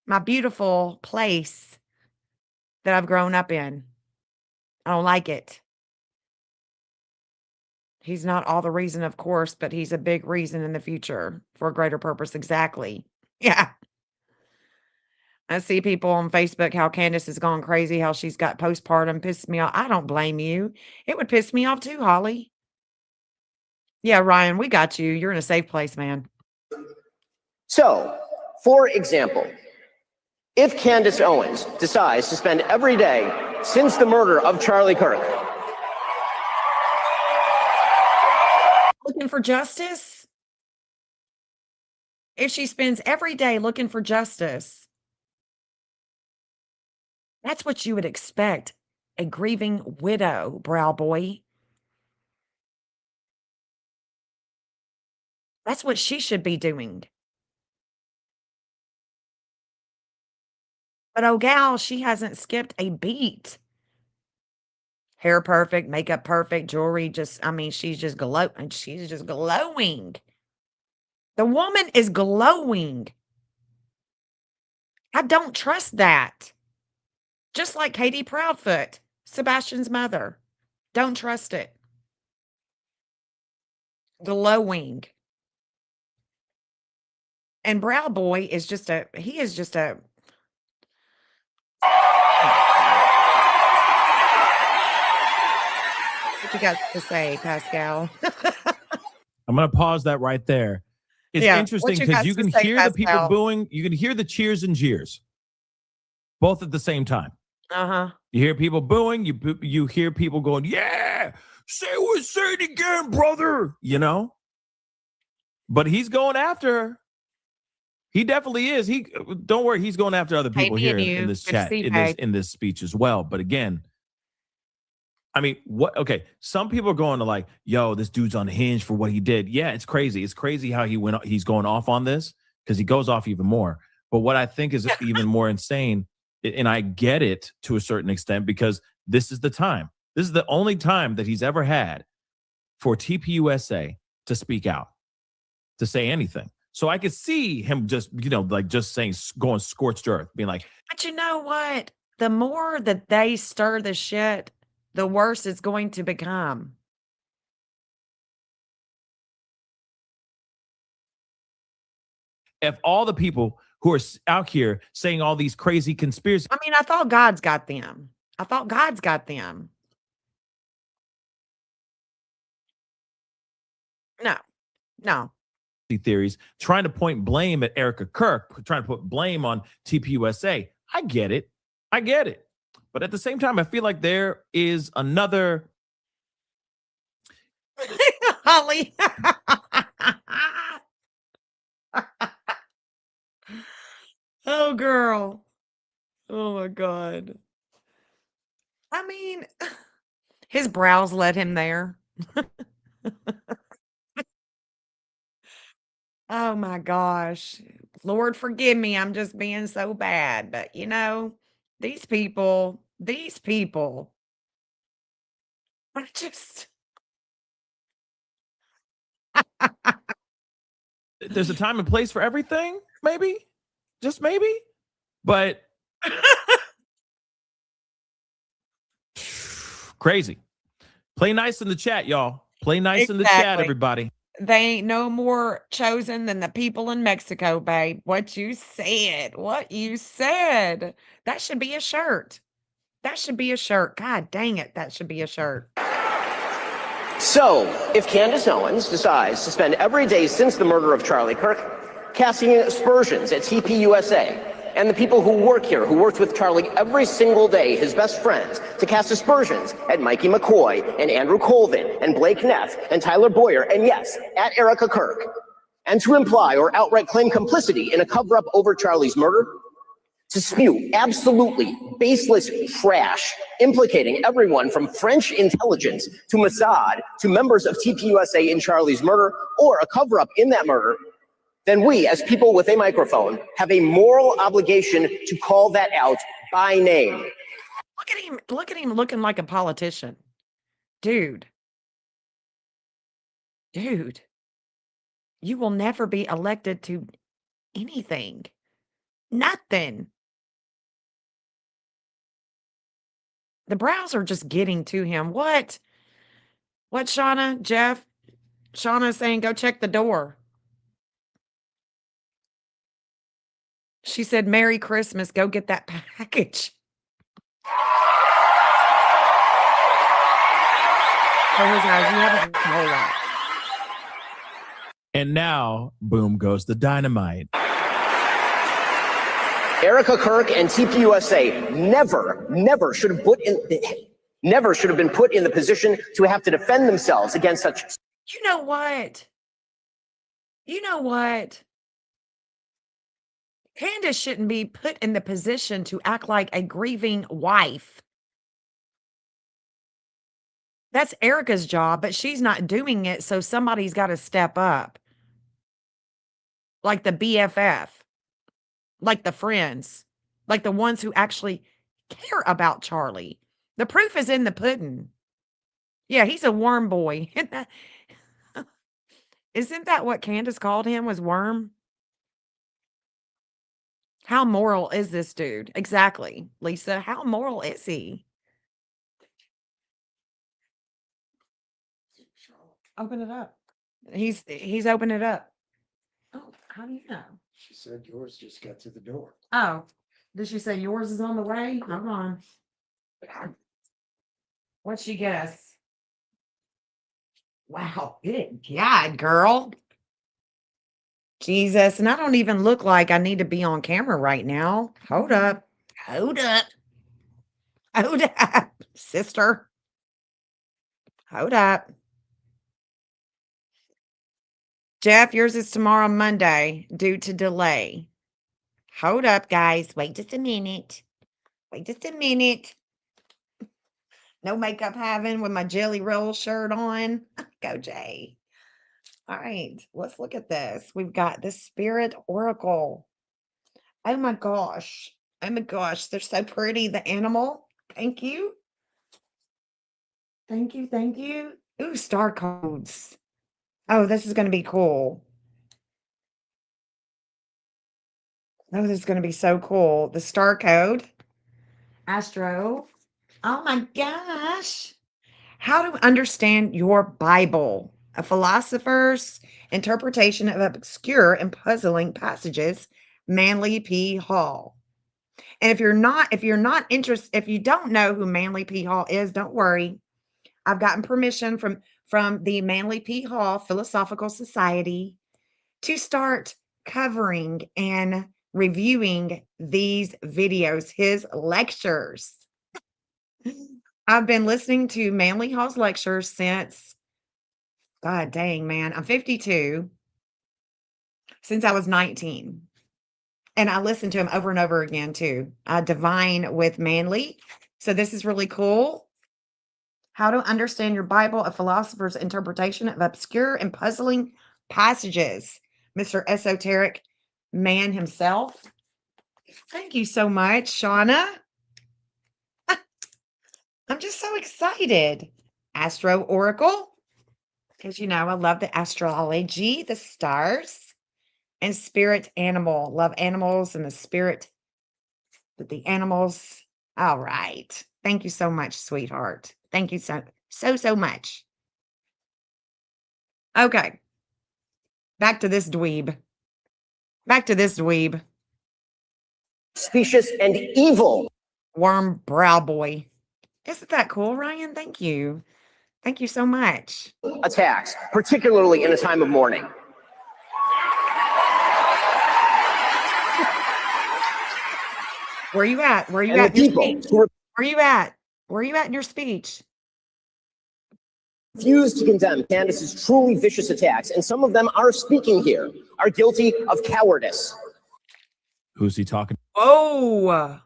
my beautiful place that I've grown up in. I don't like it. He's not all the reason, of course, but he's a big reason in the future for a greater purpose. Exactly. Yeah. I see people on Facebook how Candace has gone crazy, how she's got postpartum, pisses me off. I don't blame you. It would piss me off too, Holly. Yeah, Ryan, we got you. You're in a safe place, man. So, for example, if Candace Owens decides to spend every day since the murder of Charlie Kirk looking for justice, if she spends every day looking for justice, that's what you would expect a grieving widow, Brow Boy. That's what she should be doing. But oh, gal, she hasn't skipped a beat. Hair perfect, makeup perfect, jewelry just, I mean, she's just glowing. She's just glowing. The woman is glowing. I don't trust that. Just like Katie Proudfoot, Sebastian's mother. Don't trust it. Glowing. And Brow Boy is just he is just a. What you got to say, Pascal? I'm going to pause that right there. It's interesting because you can hear the people booing. You can hear the cheers and jeers both at the same time. Uh-huh. You hear people booing. You hear people going, yeah, say it again, brother. You know? But he's going after her. He definitely is. Don't worry, he's going after other people here in this chat, in this speech as well. But again, I mean, what? Okay, some people are going to like, yo, this dude's unhinged for what he did. Yeah, it's crazy. It's crazy how he's going off on this because he goes off even more. But what I think is even more insane, and I get it to a certain extent, because this is the time. This is the only time that he's ever had for TPUSA to speak out, to say anything. So I could see him just, just saying, going scorched earth, being like. But you know what? The more that they stir the shit, the worse it's going to become. If all the people who are out here saying all these crazy conspiracy I mean, I thought God's got them. I thought God's got them. No, no. theories, trying to point blame at Erica Kirk, trying to put blame on TPUSA, I get it. I get it. But at the same time, I feel like there is another. Holly. Oh, girl. Oh, my God. I mean, his brows led him there. Oh, my gosh. Lord, forgive me. I'm just being so bad. But, these people are just. There's a time and place for everything, maybe, just maybe. But crazy. Play nice in the chat, y'all. Play nice in the chat, Exactly. everybody. They ain't no more chosen than the people in Mexico, babe. What you said. What you said. That should be a shirt. That should be a shirt. God dang it. That should be a shirt. So, if Candace Owens decides to spend every day since the murder of Charlie Kirk casting aspersions at TPUSA and the people who work here, who worked with Charlie every single day, his best friends, to cast aspersions at Mikey McCoy and Andrew Colvin and Blake Neff and Tyler Boyer, and yes, at Erica Kirk, and to imply or outright claim complicity in a cover-up over Charlie's murder, to spew absolutely baseless trash implicating everyone from French intelligence to Mossad to members of TPUSA in Charlie's murder or a cover-up in that murder, then we, as people with a microphone, have a moral obligation to call that out by name. Look at him looking like a politician. Dude, you will never be elected to anything. Nothing. The brows are just getting to him. What? What, Shauna? Jeff? Shauna's saying, go check the door. She said, Merry Christmas. Go get that package. So his eyes, you haven't a whole lot. And now, boom goes the dynamite. Erica Kirk and TPUSA never should have been put in the position to have to defend themselves against such. You know what? Candace shouldn't be put in the position to act like a grieving wife. That's Erica's job, but she's not doing it, so somebody's got to step up. Like the BFF, like the friends, like the ones who actually care about Charlie. The proof is in the pudding. Yeah, he's a worm boy. Isn't that what Candace called him, was worm? How moral is this dude? Exactly, Lisa. How moral is he? Open it up. He's opened it up. Oh, how do you know? She said yours just got to the door. Oh, did she say yours is on the way? Hold on. What'd she guess? Wow, good God, girl. Jesus, and I don't even look like I need to be on camera right now. Hold up. Hold up. Hold up, sister. Hold up. Jeff, yours is tomorrow, Monday, due to delay. Hold up, guys. Wait just a minute. Wait just a minute. No makeup having with my Jelly Roll shirt on. Go, Jay. All right, let's look at this. We've got the Spirit Oracle. Oh my gosh. Oh my gosh. They're so pretty. The animal. Thank you. Thank you. Thank you. Ooh, star codes. Oh, this is going to be cool. Oh, this is going to be so cool. The star code. Astro. Oh my gosh. How to understand your Bible, a philosopher's interpretation of obscure and puzzling passages, Manly P. Hall. And if you're not interested, if you don't know who Manly P. Hall is, don't worry. I've gotten permission from the Manly P. Hall Philosophical Society to start covering and reviewing these videos, his lectures. I've been listening to Manly Hall's lectures since, God dang, man, I'm 52, since I was 19. And I listened to him over and over again too. Divine with Manly. So this is really cool. How to understand your Bible, a philosopher's interpretation of obscure and puzzling passages. Mr. Esoteric Man himself. Thank you so much, Shauna. I'm just so excited. Astro Oracle, because you know I love the astrology, the stars, and Spirit Animal. Love animals and the spirit that the animals. All right. Thank you so much, sweetheart. Thank you so much. Okay. Back to this dweeb. Specious and evil. Worm brow boy. Isn't that cool, Ryan? Thank you. Thank you so much. Attacks, particularly in a time of mourning. Where you at? Where you And at the in your people speech? who Where you at? Where you at in your speech? refuse to condemn Candace's truly vicious attacks, and some of them are speaking here, are guilty of cowardice. Who's he talking? Oh,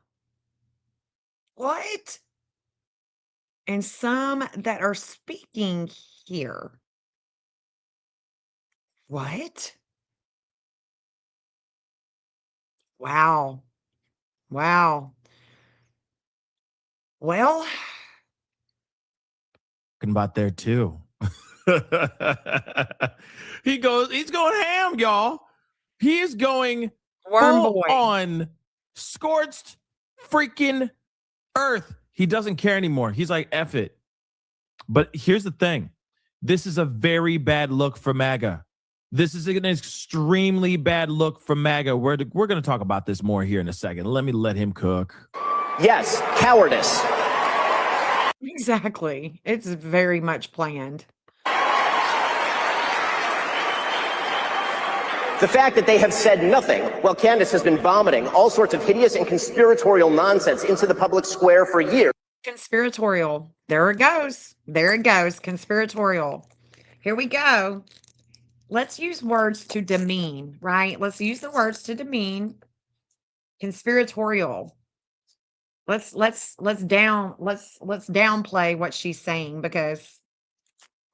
what? And some that are speaking here. What? Wow. Wow. Well, About there too. He's going ham, y'all. He is going Worm full boy. on scorched freaking earth. He doesn't care anymore. He's like, F it. But here's the thing. This is a very bad look for MAGA. This is an extremely bad look for MAGA. We're going to talk about this more here in a second. Let him cook. Yes, cowardice. Exactly. It's very much planned. The fact that they have said nothing while Candace has been vomiting all sorts of hideous and conspiratorial nonsense into the public square for years. Conspiratorial. There it goes. There it goes. Conspiratorial. Here we go. Let's use words to demean, right? Let's use the words to demean. Conspiratorial. Let's downplay what she's saying, because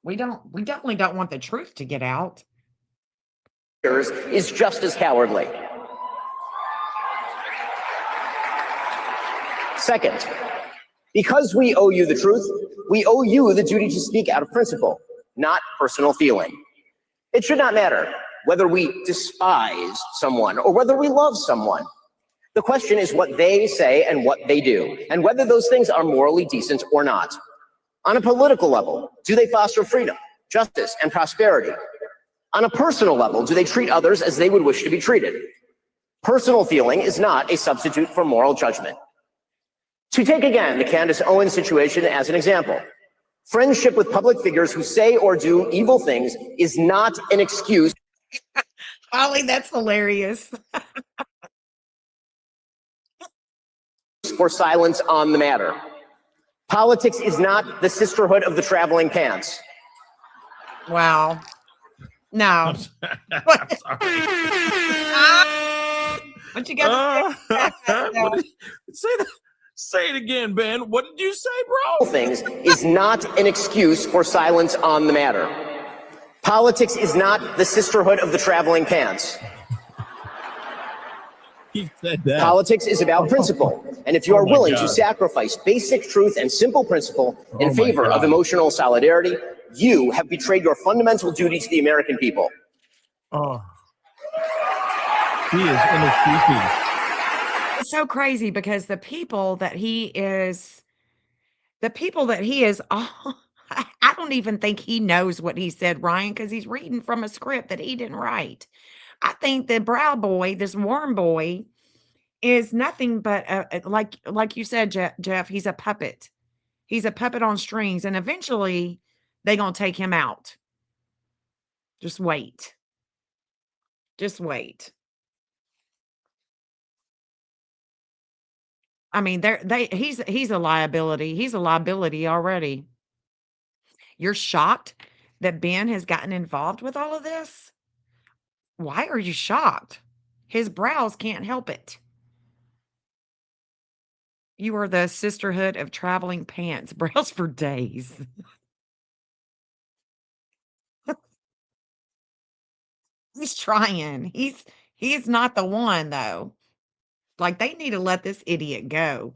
we definitely don't want the truth to get out. Is just as cowardly. Second, because we owe you the truth, we owe you the duty to speak out of principle, not personal feeling. It should not matter whether we despise someone or whether we love someone. The question is what they say and what they do, and whether those things are morally decent or not. On a political level, do they foster freedom, justice, and prosperity? On a personal level, do they treat others as they would wish to be treated? Personal feeling is not a substitute for moral judgment. To take again the Candace Owens situation as an example, friendship with public figures who say or do evil things is not an excuse. Holly, that's hilarious. For silence on the matter. Politics is not the sisterhood of the traveling pants. Wow. No. I'm sorry. What you got to Say it again, Ben. What did you say, bro? Things is not an excuse for silence on the matter. Politics is not the sisterhood of the traveling pants. He said that. Politics is about principle, and if you are willing to sacrifice basic truth and simple principle in favor of emotional solidarity, you have betrayed your fundamental duty to the American people. Oh. He is in his species. It's so crazy because the people that he is The people that he is, I don't even think he knows what he said, Ryan, because he's reading from a script that he didn't write. I think the brow boy, this worm boy, is nothing but like you said, Jeff. He's a puppet. He's a puppet on strings, and eventually they're gonna take him out. Just wait. Just wait. I mean, he's a liability. He's a liability already. You're shocked that Ben has gotten involved with all of this? Why are you shocked? His brows can't help it. You are the sisterhood of traveling pants. Brows for days. He's trying. He's not the one though. Like they need to let this idiot go.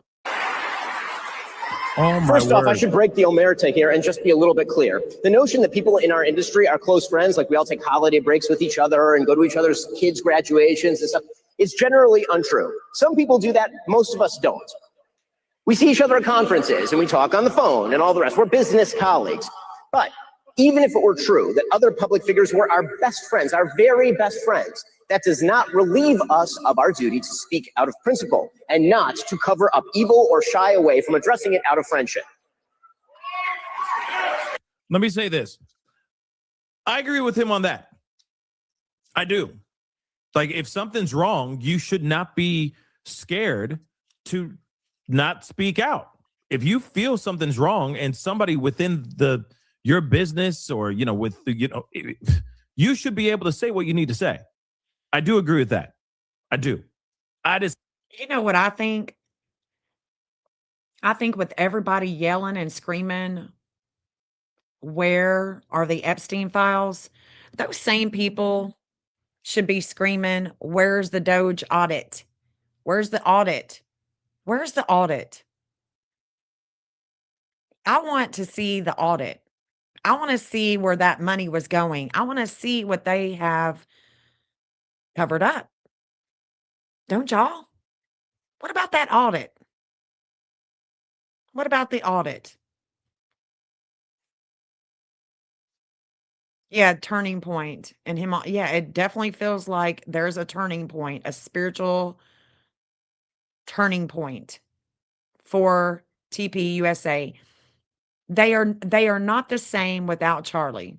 Oh my First off, I word. should break the omerta here and just be a little bit clear. The notion that people in our industry are close friends, like we all take holiday breaks with each other and go to each other's kids' graduations and stuff, is generally untrue. Some people do that, most of us don't. We see each other at conferences and we talk on the phone and all the rest. We're business colleagues. But even if it were true that other public figures were our best friends, our very best friends, that does not relieve us of our duty to speak out of principle and not to cover up evil or shy away from addressing it out of friendship. Let me say this. I agree with him on that. I do. Like, if something's wrong, you should not be scared to not speak out. If you feel something's wrong and somebody within your business or, you should be able to say what you need to say. I do agree with that. I do. You know what I think? I think with everybody yelling and screaming, where are the Epstein files? Those same people should be screaming, where's the Doge audit? Where's the audit? Where's the audit? I want to see the audit. I want to see where that money was going. I want to see what they have covered up. Don't y'all? What about that audit? What about the audit? Yeah, turning point. And him, yeah, it definitely feels like there's a turning point, a spiritual turning point for TP USA. They are not the same without Charlie.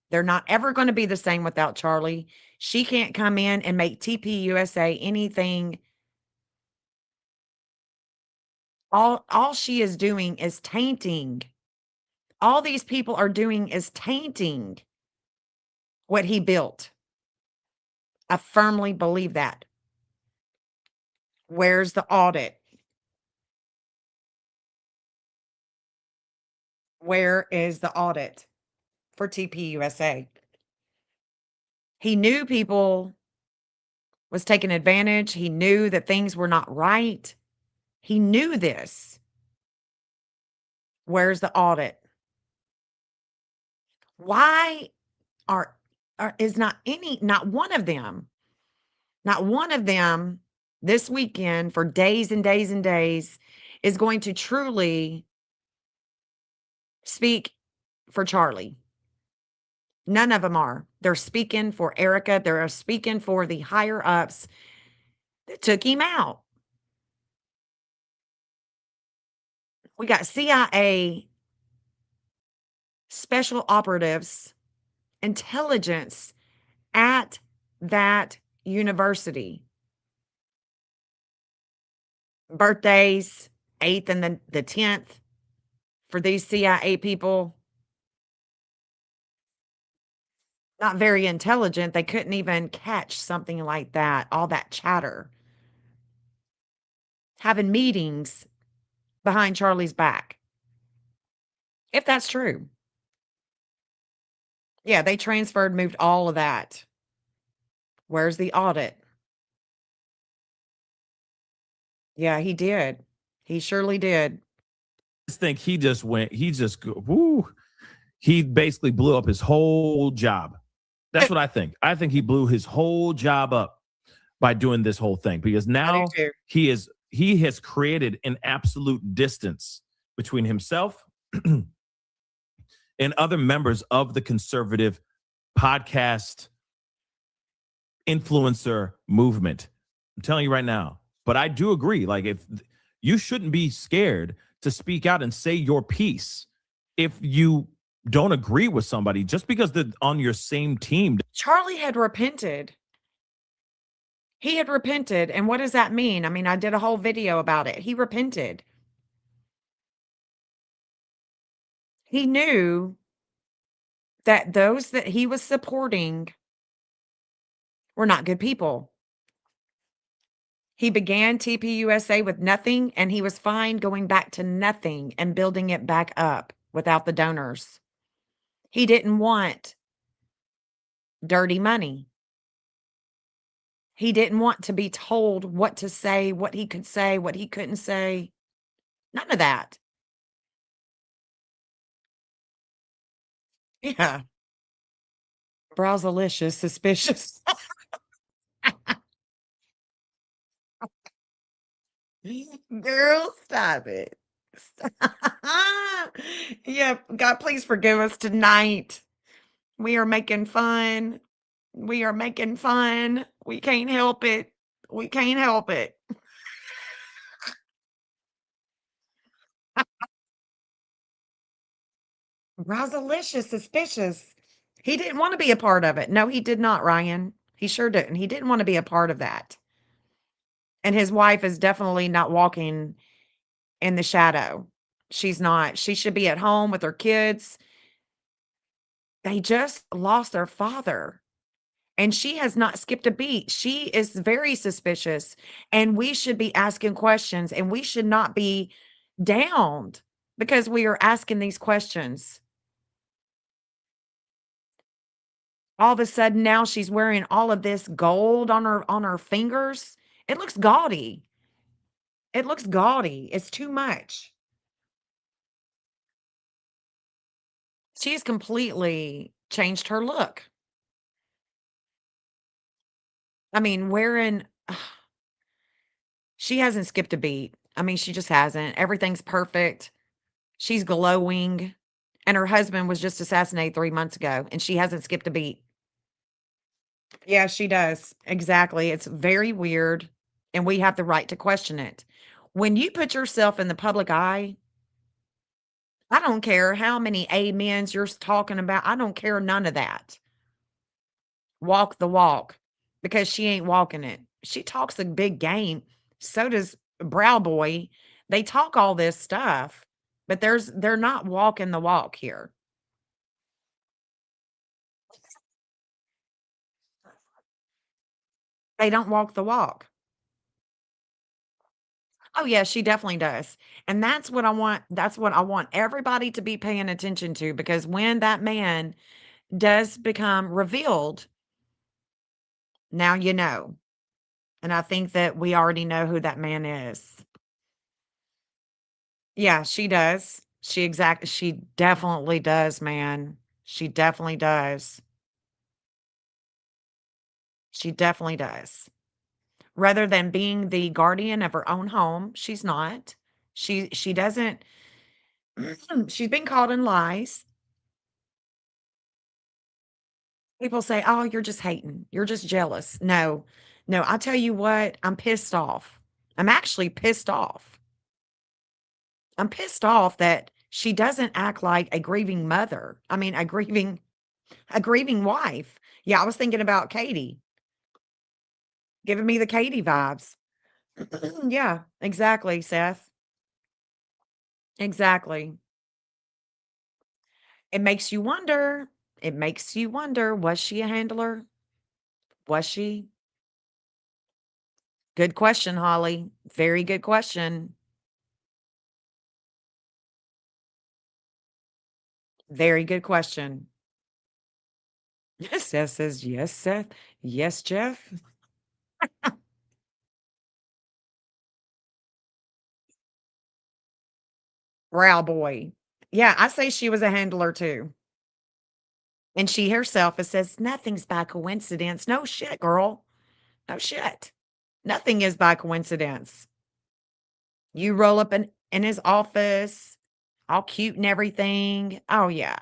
They're not ever going to be the same without Charlie. She can't come in and make TP USA anything. All she is doing is tainting. All these people are doing is tainting what he built. I firmly believe that. Where's the audit? Where is the audit for TP USA? He knew people was taking advantage. He knew that things were not right. He knew this. Where's the audit? Why is not one of them this weekend for days and days and days is going to truly speak for Charlie? None of them are. They're speaking for Erica. They're speaking for the higher ups that took him out. We got CIA special operatives, intelligence at that university. Birthdays, 8th and the 10th for these CIA people. Not very intelligent. They couldn't even catch something like that, all that chatter. Having meetings behind Charlie's back. If that's true. Yeah, they transferred, moved all of that. Where's the audit? Yeah, he did. He surely did. I just think he basically blew up his whole job. That's what I think. I think he blew his whole job up by doing this whole thing, because now he has created an absolute distance between himself and other members of the conservative podcast influencer movement. I'm telling you right now. But I do agree. Like, if you shouldn't be scared to speak out and say your piece if you don't agree with somebody just because they're on your same team. Charlie had repented. He had repented. And what does that mean? I mean, I did a whole video about it. He repented. He knew that those that he was supporting were not good people. He began TPUSA with nothing, and he was fine going back to nothing and building it back up without the donors. He didn't want dirty money. He didn't want to be told what to say, what he could say, what he couldn't say. None of that. Yeah. Browsalicious, suspicious. Girl, stop it. Yeah, God, please forgive us tonight. We are making fun. We are making fun. We can't help it. We can't help it. Browsalicious, suspicious. He didn't want to be a part of it. No, he did not, Ryan. He sure didn't. He didn't want to be a part of that. And his wife is definitely not walking in the shadow. She's not. She should be at home with her kids. They just lost their father. And she has not skipped a beat. She is very suspicious. And we should be asking questions. And we should not be downed because we are asking these questions. All of a sudden now she's wearing all of this gold on her fingers. It looks gaudy. It looks gaudy. It's too much. She's completely changed her look. I mean, wearing she hasn't skipped a beat. I mean, she just hasn't. Everything's perfect. She's glowing. And her husband was just assassinated 3 months ago, and she hasn't skipped a beat. Yeah, she does. Exactly. It's very weird, and we have the right to question it. When you put yourself in the public eye, I don't care how many amens you're talking about. I don't care none of that. Walk the walk because she ain't walking it. She talks a big game. So does Brow Boy. They talk all this stuff, but they're not walking the walk here. They don't walk the walk. Oh yeah, she definitely does. And that's what I want everybody to be paying attention to, because when that man does become revealed, now you know. And I think that we already know who that man is. Yeah, she does. She definitely does, man. She definitely does. She definitely does. Rather than being the guardian of her own home, she's not. She doesn't she's been caught in lies. People say, "Oh, you're just hating. You're just jealous." No. No, I tell you what, I'm pissed off. I'm actually pissed off. I'm pissed off that she doesn't act like a grieving mother. I mean, a grieving wife. Yeah, I was thinking about Katie. Giving me the Katie vibes. Yeah, exactly, Seth. Exactly. It makes you wonder. It makes you wonder, was she a handler? Was she? Good question, Holly. Very good question. Very good question. Seth says, yes, Seth. Yes, Jeff. Brow boy. Yeah, I say she was a handler too. And she herself it says, nothing's by coincidence. No shit, girl. No shit. Nothing is by coincidence. You roll up in his office. all cute and everything. Oh, yeah.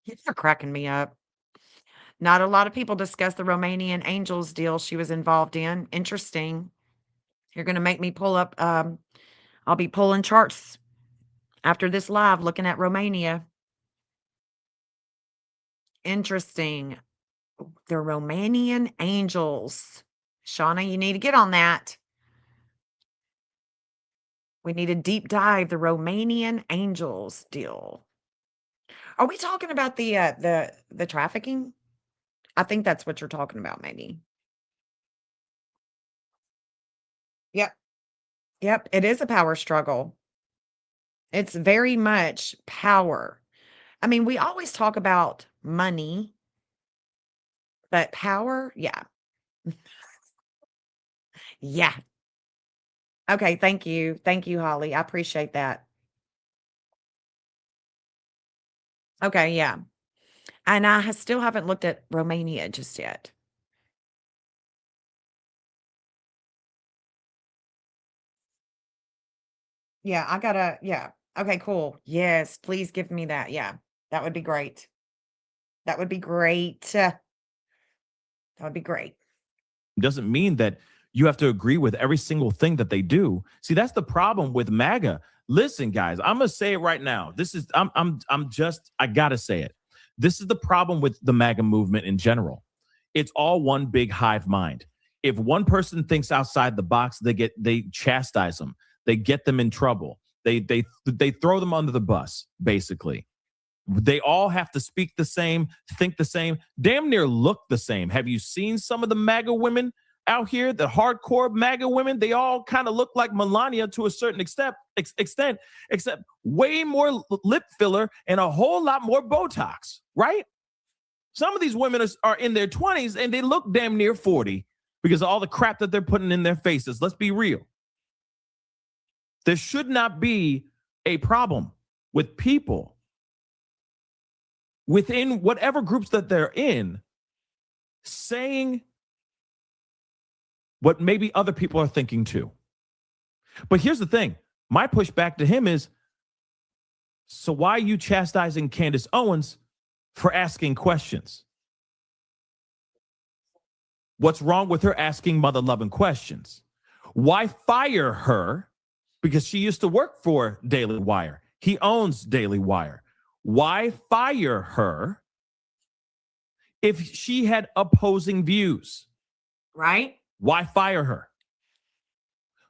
You're cracking me up. Not a lot of people discuss the Romanian Angels deal she was involved in. Interesting. You're going to make me pull up. I'll be pulling charts after this live looking at Romania. Interesting. The Romanian Angels. Shauna, you need to get on that. We need a deep dive. The Romanian Angels deal. Are we talking about the trafficking? I think that's what you're talking about, maybe. Yep. Yep. It is a power struggle. It's very much power. I mean, we always talk about money, but power, yeah. Yeah. Okay, thank you. Thank you, Holly. I appreciate that. Okay, yeah. And still haven't looked at Romania just yet. Yeah, I gotta, yeah. Okay, cool. Yes, please give me that. Yeah, that would be great. That would be great. That would be great. Doesn't mean that you have to agree with every single thing that they do. See, that's the problem with MAGA. Listen, guys, I'm gonna say it right now. This is I'm just I gotta say it. This is the problem with the MAGA movement in general. It's all one big hive mind. If one person thinks outside the box, they chastise them. They get them in trouble. They throw them under the bus, basically. They all have to speak the same, think the same, damn near look the same. Have you seen some of the MAGA women out here, the hardcore MAGA women? They all kind of look like Melania to a certain extent, except way more lip filler and a whole lot more Botox, right? Some of these women are in their 20s and they look damn near 40 because of all the crap that they're putting in their faces. Let's be real. There should not be a problem with people within whatever groups that they're in saying what maybe other people are thinking too. But here's the thing. My pushback to him is, so why are you chastising Candace Owens for asking questions? What's wrong with her asking mother-loving questions? Why fire her? Because she used to work for Daily Wire. He owns Daily Wire. Why fire her if she had opposing views? Right? Why fire her?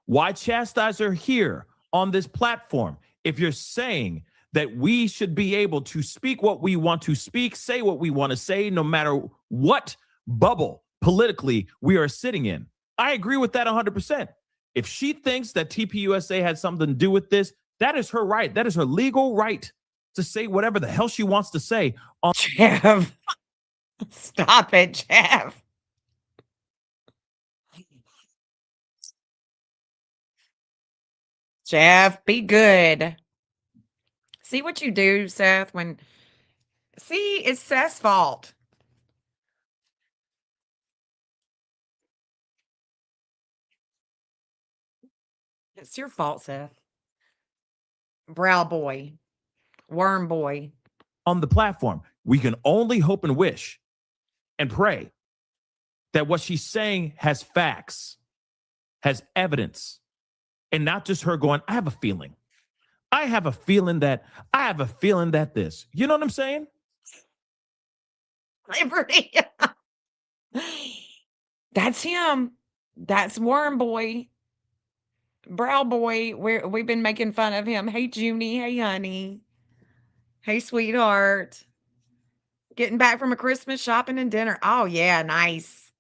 Why chastise her here on this platform if you're saying that we should be able to speak what we want to speak, say what we want to say, no matter what bubble politically we are sitting in? I agree with that 100%. If she thinks that TPUSA had something to do with this, that is her right. That is her legal right to say whatever the hell she wants to say. Jeff, stop it, Jeff. Jeff, be good. See what you do, Seth, see, it's Seth's fault. It's your fault, Seth. Brow boy, worm boy. On the platform, we can only hope and wish and pray that what she's saying has facts, has evidence, and not just her going, I have a feeling. I have a feeling that this. You know what I'm saying? Liberty. That's him. That's worm boy. Brow boy. We've been making fun of him. Hey, Junie. Hey, honey. Hey, sweetheart. Getting back from a Christmas shopping and dinner. Oh, yeah, nice.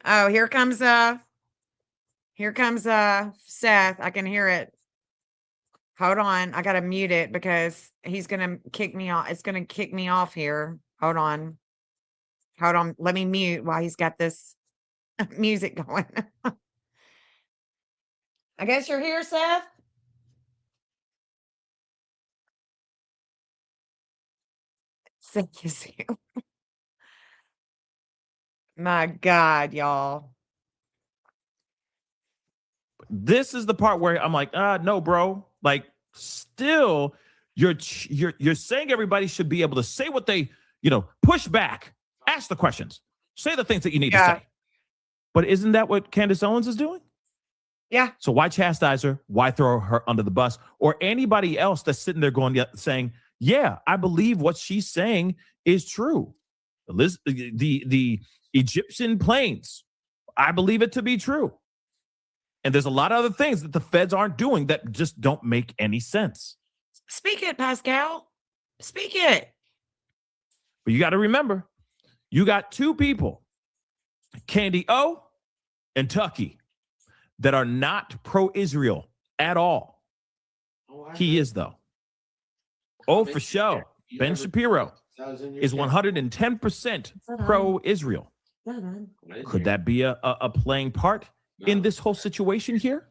Oh, here comes Seth. I can hear it. Hold on. I gotta mute it because he's gonna kick me off. It's gonna kick me off here. Hold on. Let me mute while he's got this music going. I guess you're here, Seth. Seth is here. My God, y'all. this is the part where I'm like, no, bro. Like, still, you're saying everybody should be able to say what they, push back, ask the questions, say the things that you need to say. But isn't that what Candace Owens is doing? Yeah. So why chastise her? Why throw her under the bus? Or anybody else that's sitting there saying, yeah, I believe what she's saying is true. The Egyptian planes, I believe it to be true. And there's a lot of other things that the feds aren't doing that just don't make any sense. Speak it, Pascal. Speak it. But you got to remember, you got two people, Candy O and Tucky, that are not pro-Israel at all. He is, though. Oh, for sure. Ben Shapiro is 110% pro-Israel. Could that be a playing part in this whole situation here?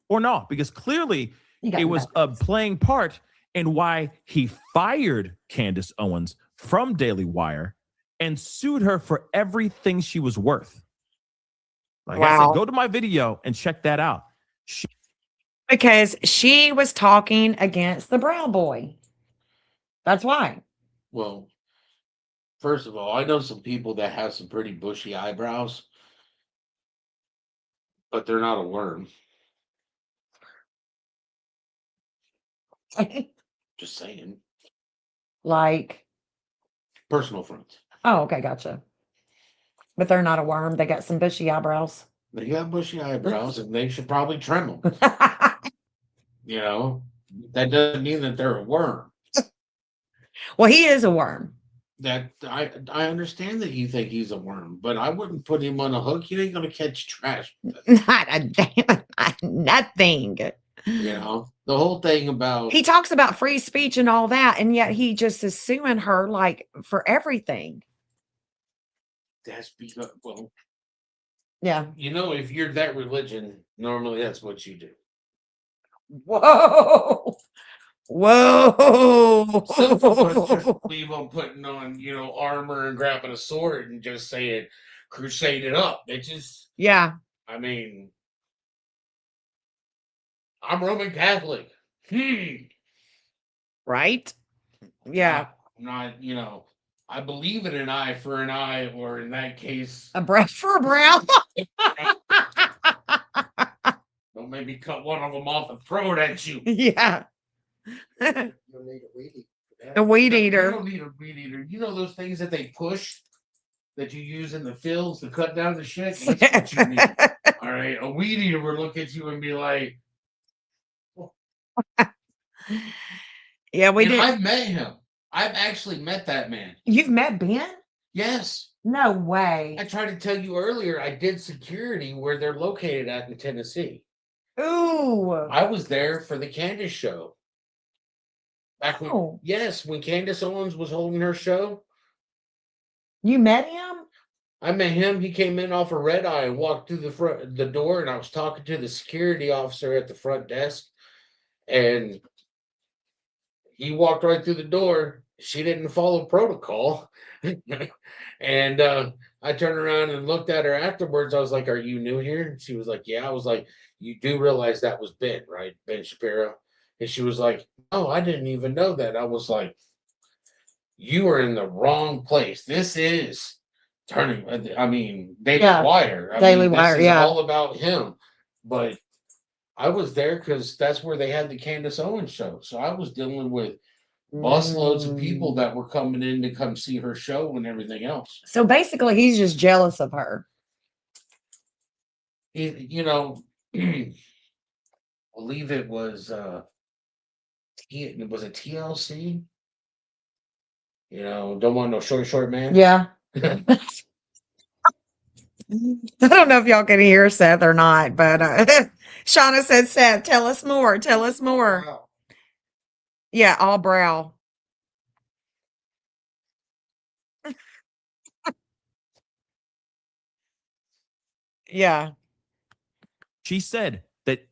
Or not? Because clearly it was a playing part in why he fired Candace Owens from Daily Wire and sued her for everything she was worth. Like I said, go to my video and check that out. Because she was talking against the brown boy. That's why. Well, first of all, I know some people that have some pretty bushy eyebrows, but they're not a worm. Just saying. Like personal friends. Oh, okay, gotcha. But they're not a worm. They got some bushy eyebrows. They got bushy eyebrows, and they should probably trim them. That doesn't mean that they're a worm. Well, he is a worm. That I understand that you think he's a worm, but I wouldn't put him on a hook. You ain't gonna catch trash. Not a damn nothing. The whole thing about he talks about free speech and all that, and yet he just is suing her like for everything. That's because yeah. If you're that religion, normally that's what you do. Whoa. Some of us just leave on putting on, armor and grabbing a sword and just saying, crusade it up, bitches. Yeah. I mean, I'm Roman Catholic. Right? Yeah. I'm not, I believe in an eye for an eye, or in that case, a brow for a brow. Don't maybe cut one of them off and throw it at you. Yeah. You'll need a weed eater. A weed eater. You don't need a weed eater. You know those things that they push that you use in the fields to cut down the shit? That's what you need. All right. A weed eater will look at you and be like, yeah, we did. I've met him. I've actually met that man. You've met Ben? Yes. No way. I tried to tell you earlier, I did security where they're located at in Tennessee. Ooh. I was there for the Candace show. When Candace Owens was holding her show. You met him? I met him. He came in off a red eye and walked through the door, and I was talking to the security officer at the front desk, and he walked right through the door. She didn't follow protocol. And I turned around and looked at her afterwards. I was like, "Are you new here?" And she was like, "Yeah." I was like, "You do realize that was Ben, right? Ben Shapiro?" And she was like, "Oh, I didn't even know that." I was like, "You are in the wrong place. This is Daily Wire. Daily Wire, this is all about him." But I was there because that's where they had the Candace Owens show. So I was dealing with busloads of people that were coming in to come see her show and everything else. So basically, he's just jealous of her. I believe it was was it TLC? Don't want no short man. Yeah. I don't know if y'all can hear Seth or not, but Shauna said, "Seth, tell us more. Tell us more." Wow. Yeah, all brow. Yeah. She said that,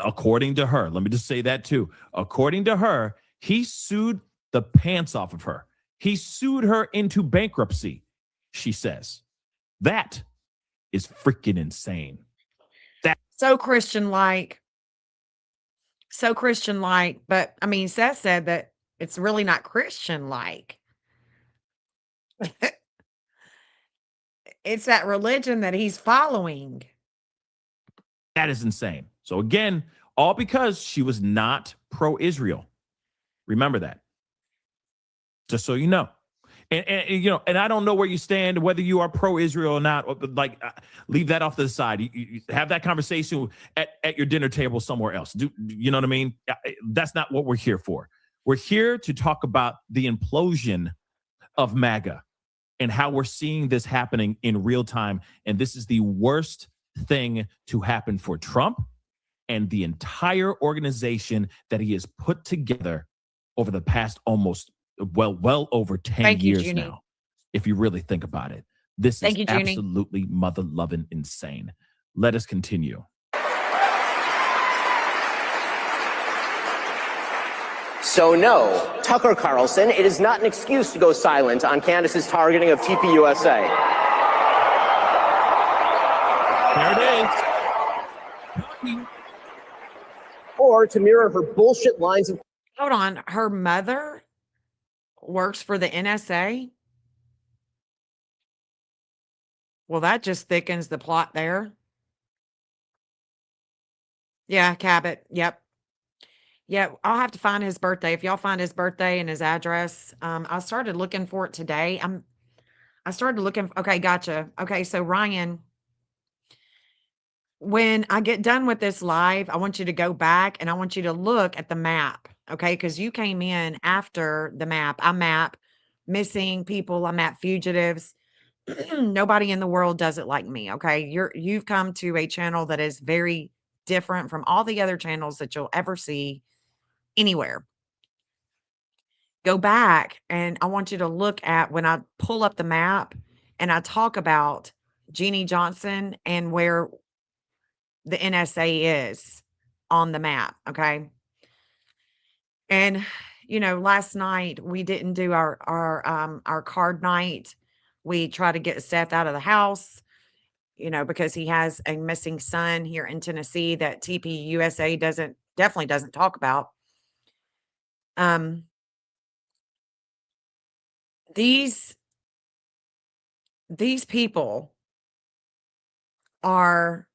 according to her, let me just say that too. According to her, he sued the pants off of her. He sued her into bankruptcy, she says. That is freaking insane. So Christian-like. So Christian-like. But, I mean, Seth said that it's really not Christian-like. It's that religion that he's following. That is insane. So again, all because she was not pro-Israel. Remember that. Just so you know. And you know, and I don't know where you stand, whether you are pro-Israel or not. Or, like, leave that off to the side. You have that conversation at your dinner table somewhere else. You know what I mean? That's not what we're here for. We're here to talk about the implosion of MAGA and how we're seeing this happening in real time. And this is the worst thing to happen for Trump and the entire organization that he has put together over the past almost well over 10 years now. If you really think about it, this is absolutely mother-loving insane. Let us continue. So no, Tucker Carlson, it is not an excuse to go silent on Candace's targeting of TPUSA. There it is. Or to mirror her bullshit lines of... Hold on. Her mother works for the NSA? Well, that just thickens the plot there. Yeah, Cabot. Yep. Yeah, I'll have to find his birthday. If y'all find his birthday and his address, I started looking for it today. I started looking. Okay, gotcha. Okay, so Ryan, when I get done with this live, I want you to go back and I want you to look at the map. Okay, because you came in after the map. I map missing people. I map fugitives. Nobody in the world does it like me. Okay, you've come to a channel that is very different from all the other channels that you'll ever see anywhere. Go back and I want you to look at when I pull up the map and I talk about Jeannie Johnson and where the NSA is on the map. Okay. And, you know, last night we didn't do our card night. We tried to get Seth out of the house, you know, because he has a missing son here in Tennessee that TPUSA definitely doesn't talk about. These people are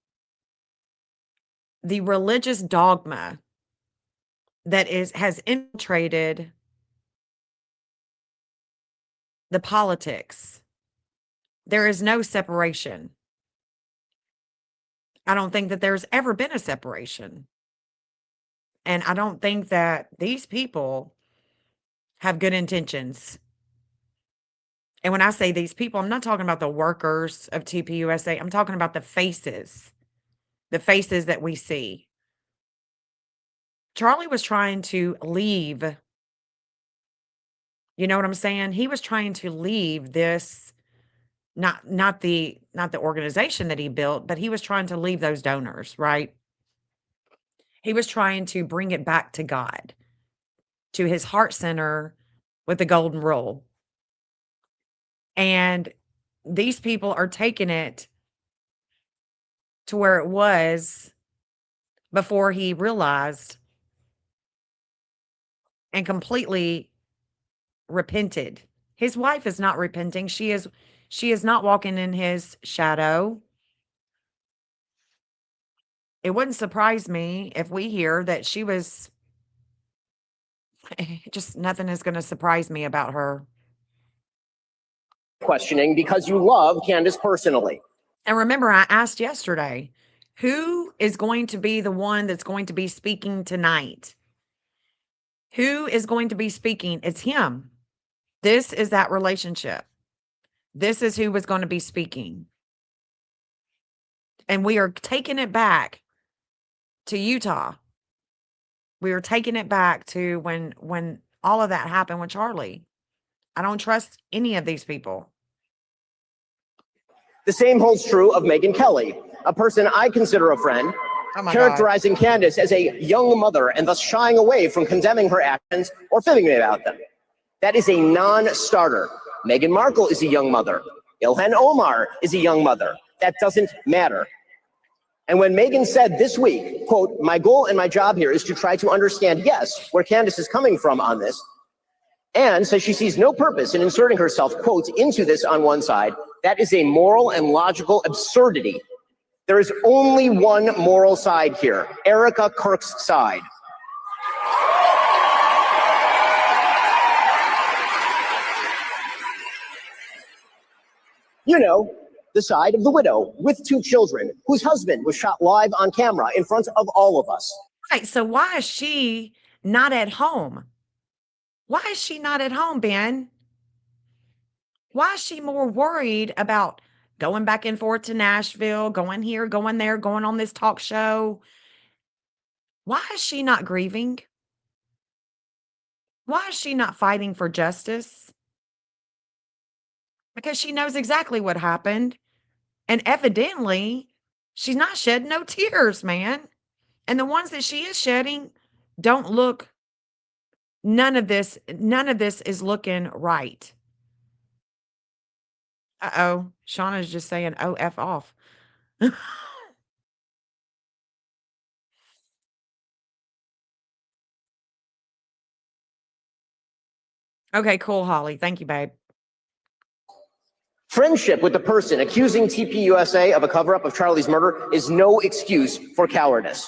the religious dogma that has infiltrated the politics. There is no separation. I don't think that there's ever been a separation. And I don't think that these people have good intentions. And when I say these people, I'm not talking about the workers of TPUSA. I'm talking about the faces that we see. Charlie was trying to leave. You know what I'm saying? He was trying to leave this, not the organization that he built, but he was trying to leave those donors, right? He was trying to bring it back to God, to his heart center with the golden rule. And these people are taking it to where it was before he realized and completely repented. His wife is not repenting. She is not walking in his shadow. It wouldn't surprise me if we hear that she was just nothing is going to surprise me about her. Questioning because you love Candace personally. And remember, I asked yesterday, who is going to be the one that's going to be speaking tonight? Who is going to be speaking? It's him. This is that relationship. This is who was going to be speaking. And we are taking it back to Utah. We are taking it back to when all of that happened with Charlie. I don't trust any of these people. The same holds true of Megyn Kelly, a person I consider a friend, characterizing Candace as a young mother and thus shying away from condemning her actions or fibbing about them. That is a non-starter. Meghan Markle is a young mother. Ilhan Omar is a young mother. That doesn't matter. And when Megan said this week, quote, my goal and my job here is to try to understand, yes, where Candace is coming from on this, and says she sees no purpose in inserting herself, quote, into this on one side, that is a moral and logical absurdity. There is only one moral side here, Erica Kirk's side. You know, the side of the widow with 2 children, whose husband was shot live on camera in front of all of us. Right. So why is she not at home? Why is she not at home, Ben? Why is she more worried about going back and forth to Nashville, going here, going there, going on this talk show? Why is she not grieving? Why is she not fighting for justice? Because she knows exactly what happened. And evidently, she's not shedding no tears, man. And the ones that she is shedding don't look, none of this is looking right. Uh-oh. Shauna's just saying, oh, F off. Okay, cool, Holly. Thank you, babe. Friendship with the person accusing TPUSA of a cover-up of Charlie's murder is no excuse for cowardice.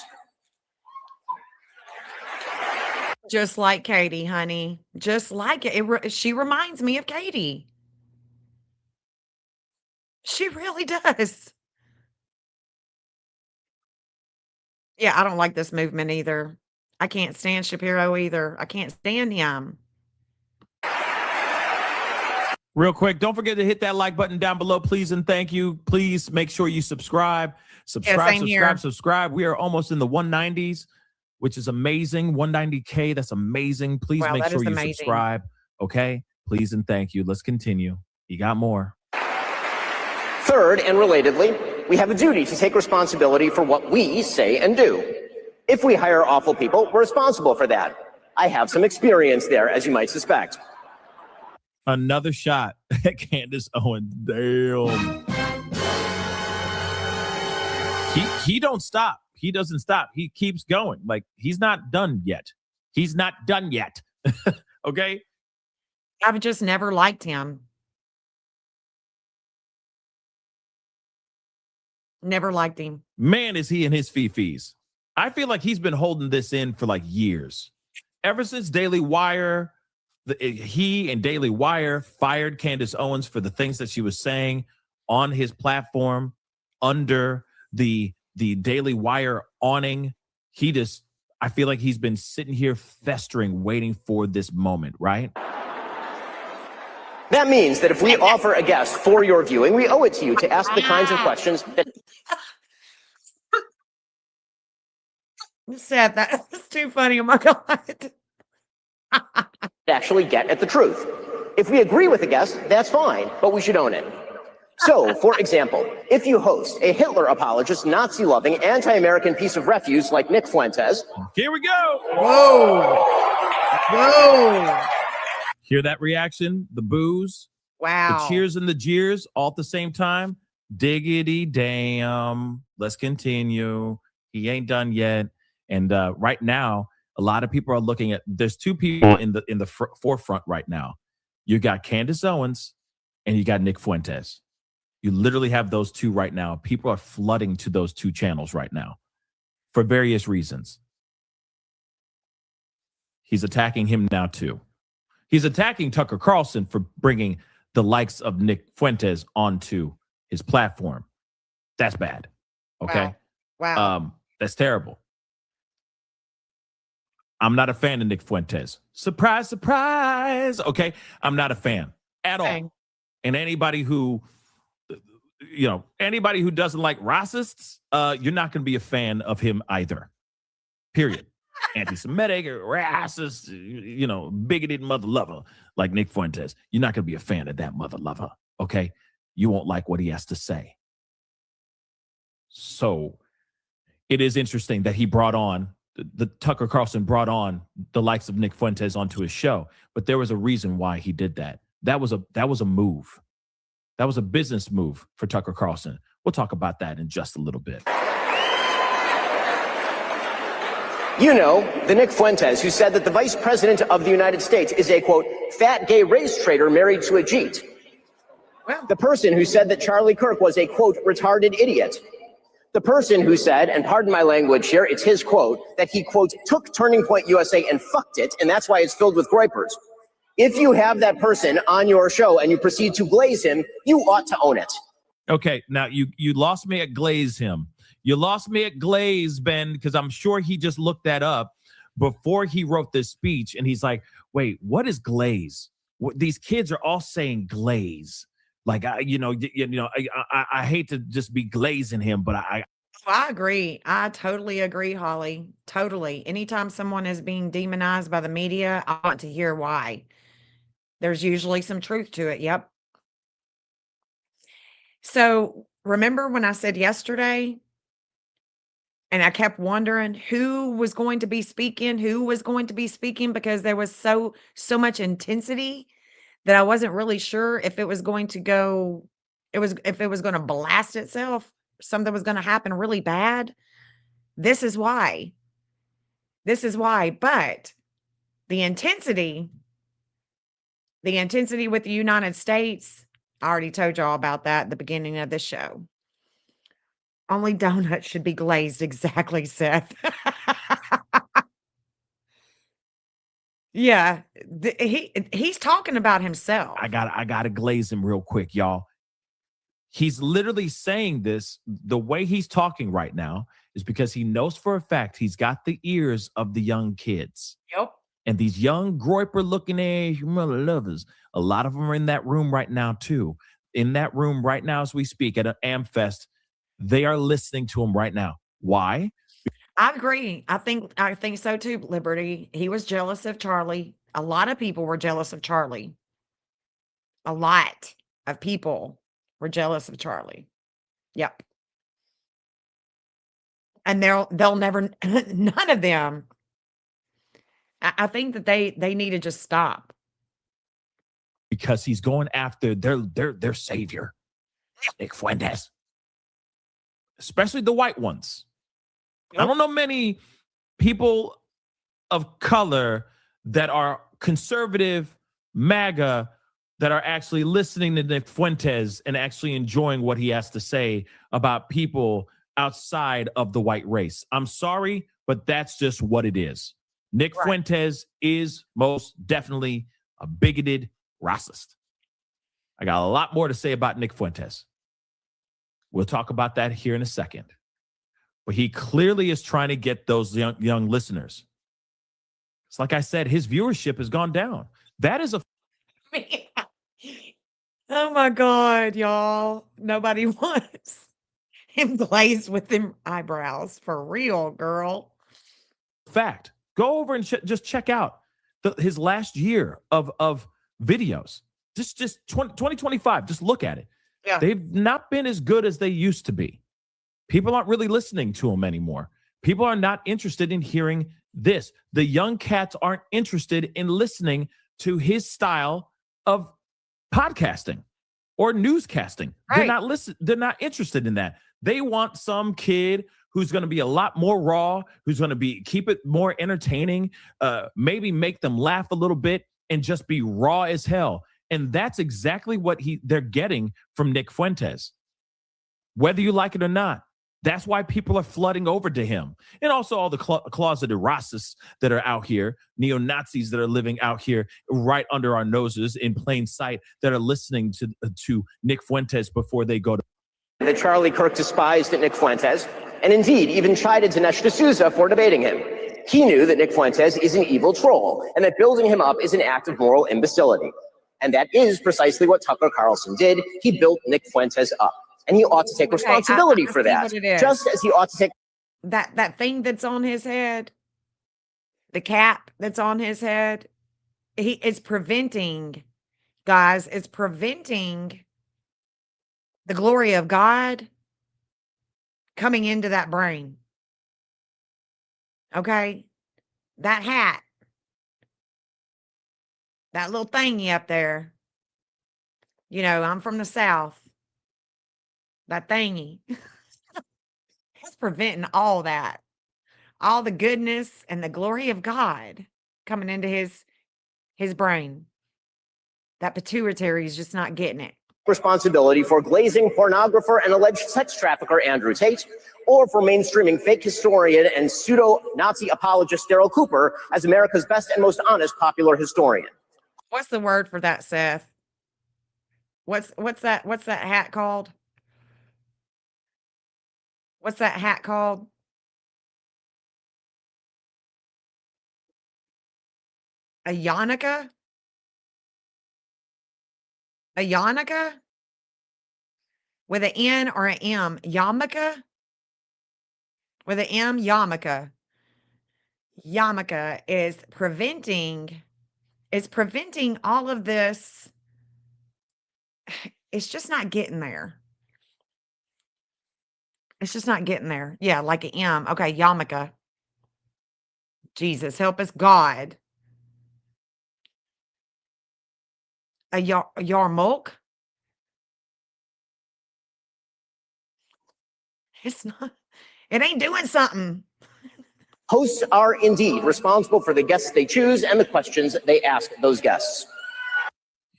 Just like Katie, honey. Just like it. She reminds me of Katie. She really does. Yeah, I don't like this movement either. I can't stand Shapiro either. I can't stand him. Real quick, don't forget to hit that like button down below, please, and thank you. Please make sure you subscribe. Subscribe. We are almost in the 190s, which is amazing. 190K, that's amazing. Please make sure you subscribe, okay? Please and thank you. Let's continue. You got more. Third, and relatedly, we have a duty to take responsibility for what we say and do. If we hire awful people, we're responsible for that. I have some experience there, as you might suspect. Another shot at Candace Owens. Damn. He don't stop. He doesn't stop. He keeps going. Like, he's not done yet. He's not done yet. Okay? I've just never liked him. Never liked him. Man, is he in his fifis. I feel like he's been holding this in for like years. Ever since Daily Wire, he and Daily Wire fired Candace Owens for the things that she was saying on his platform under the Daily Wire awning. I feel like he's been sitting here festering, waiting for this moment, right? That means that if we offer a guest for your viewing, we owe it to you to ask the kinds of questions that said that. It's too funny. Oh my God. actually get at the truth. If we agree with the guest, that's fine, but we should own it. So, for example, if you host a Hitler apologist, Nazi-loving, anti-American piece of refuse like Nick Fuentes. Here we go. Whoa. Hear that reaction? The boos. Wow. The cheers and the jeers all at the same time. Diggity damn. Let's continue. He ain't done yet. And right now, a lot of people are looking at, there's 2 people in the forefront right now. You got Candace Owens and you got Nick Fuentes. You literally have those 2 right now. People are flooding to those 2 channels right now for various reasons. He's attacking him now too. He's attacking Tucker Carlson for bringing the likes of Nick Fuentes onto his platform. That's bad. Okay. Wow. That's terrible. I'm not a fan of Nick Fuentes. Surprise, surprise. Okay. I'm not a fan at all. And anybody who doesn't like racists, you're not going to be a fan of him either. Period. Anti-Semitic or racist, bigoted mother lover like Nick Fuentes. You're not going to be a fan of that mother lover. Okay. You won't like what he has to say. So it is interesting that he brought on the Tucker Carlson brought on the likes of Nick Fuentes onto his show, but there was a reason why he did that. That was a move. That was a business move for Tucker Carlson. We'll talk about that in just a little bit. You know, the Nick Fuentes who said that the vice president of the United States is a, quote, fat gay race traitor married to a Jeet. The person who said that Charlie Kirk was a, quote, retarded idiot. The person who said, and pardon my language here, it's his quote, that he, quote, took Turning Point USA and fucked it, and that's why it's filled with groypers. If you have that person on your show and you proceed to glaze him, you ought to own it. Okay, now you lost me at glaze him. You lost me at glaze, Ben, because I'm sure he just looked that up before he wrote this speech, and he's like, wait, what is glaze? These kids are all saying glaze. Like, I hate to just be glazing him, but I agree. I totally agree, Holly. Totally. Anytime someone is being demonized by the media, I want to hear why. There's usually some truth to it. Yep. So remember when I said yesterday, and I kept wondering who was going to be speaking, because there was so much intensity that I wasn't really sure if it was going to go, if it was going to blast itself, something was going to happen really bad. This is why. But the intensity with the United States, I already told y'all about that at the beginning of the show. Only donuts should be glazed, exactly, Seth. Yeah, he's talking about himself. I gotta glaze him real quick, y'all. He's literally saying this. The way he's talking right now is because he knows for a fact he's got the ears of the young kids. Yep. And these young groyper looking ass mother lovers, a lot of them are in that room right now too. In that room right now as we speak at an AmFest, they are listening to him right now. Why? I agree. I think so too, Liberty. He was jealous of Charlie. A lot of people were jealous of Charlie. A lot of people were jealous of Charlie. Yep. And they'll never, none of them. I think that they need to just stop. Because he's going after their savior, Nick Fuentes. Especially the white ones. I don't know many people of color that are conservative, MAGA, that are actually listening to Nick Fuentes and actually enjoying what he has to say about people outside of the white race. I'm sorry, but that's just what it is. Nick Fuentes is most definitely a bigoted racist. I got a lot more to say about Nick Fuentes. We'll talk about that here in a second. But he clearly is trying to get those young listeners. It's like I said, his viewership has gone down. That is a... Oh my God, y'all. Nobody wants him glazed with them eyebrows. For real, girl. fact. Go over and just check out his last year of videos. Just 2025. Just look at it. Yeah. They've not been as good as they used to be. People aren't really listening to him anymore. People are not interested in hearing this. The young cats aren't interested in listening to his style of podcasting or newscasting. Right. They're not interested in that. They want some kid who's going to be a lot more raw, who's going to keep it more entertaining, maybe make them laugh a little bit and just be raw as hell. And that's exactly what they're getting from Nick Fuentes. Whether you like it or not, that's why people are flooding over to him. And also all the closeted racists that are out here, neo-Nazis that are living out here right under our noses in plain sight that are listening to Nick Fuentes before they go to... That Charlie Kirk despised Nick Fuentes, and indeed even chided Dinesh D'Souza for debating him. He knew that Nick Fuentes is an evil troll, and that building him up is an act of moral imbecility. And that is precisely what Tucker Carlson did. He built Nick Fuentes up. And he ought to take responsibility for that, just as he ought to take that thing that's on his head, the cap that's on his head. It's preventing, guys. It's preventing the glory of God coming into that brain. Okay, that hat, that little thingy up there. You know, I'm from the South. That thingy. It's preventing all that. all the goodness and the glory of God coming into his brain. That pituitary is just not getting it. Responsibility for glazing pornographer and alleged sex trafficker Andrew Tate, or for mainstreaming fake historian and pseudo-Nazi apologist Daryl Cooper as America's best and most honest popular historian. What's the word for that, Seth? What's that hat called? What's that hat called? A yarmulke? A yarmulke? With an N or an M? Yarmulke? With an M, yarmulke. Yarmulke is preventing all of this. It's just not getting there. It's just not getting there. Yeah, like an M. Okay, yarmulke. Jesus, help us, God. A yarmulke? It's not. It ain't doing something. Hosts are indeed responsible for the guests they choose and the questions they ask those guests.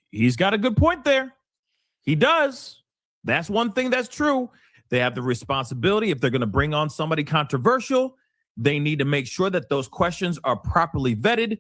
He's got a good point there. He does. That's one thing that's true. They have the responsibility. If they're going to bring on somebody controversial, they need to make sure that those questions are properly vetted,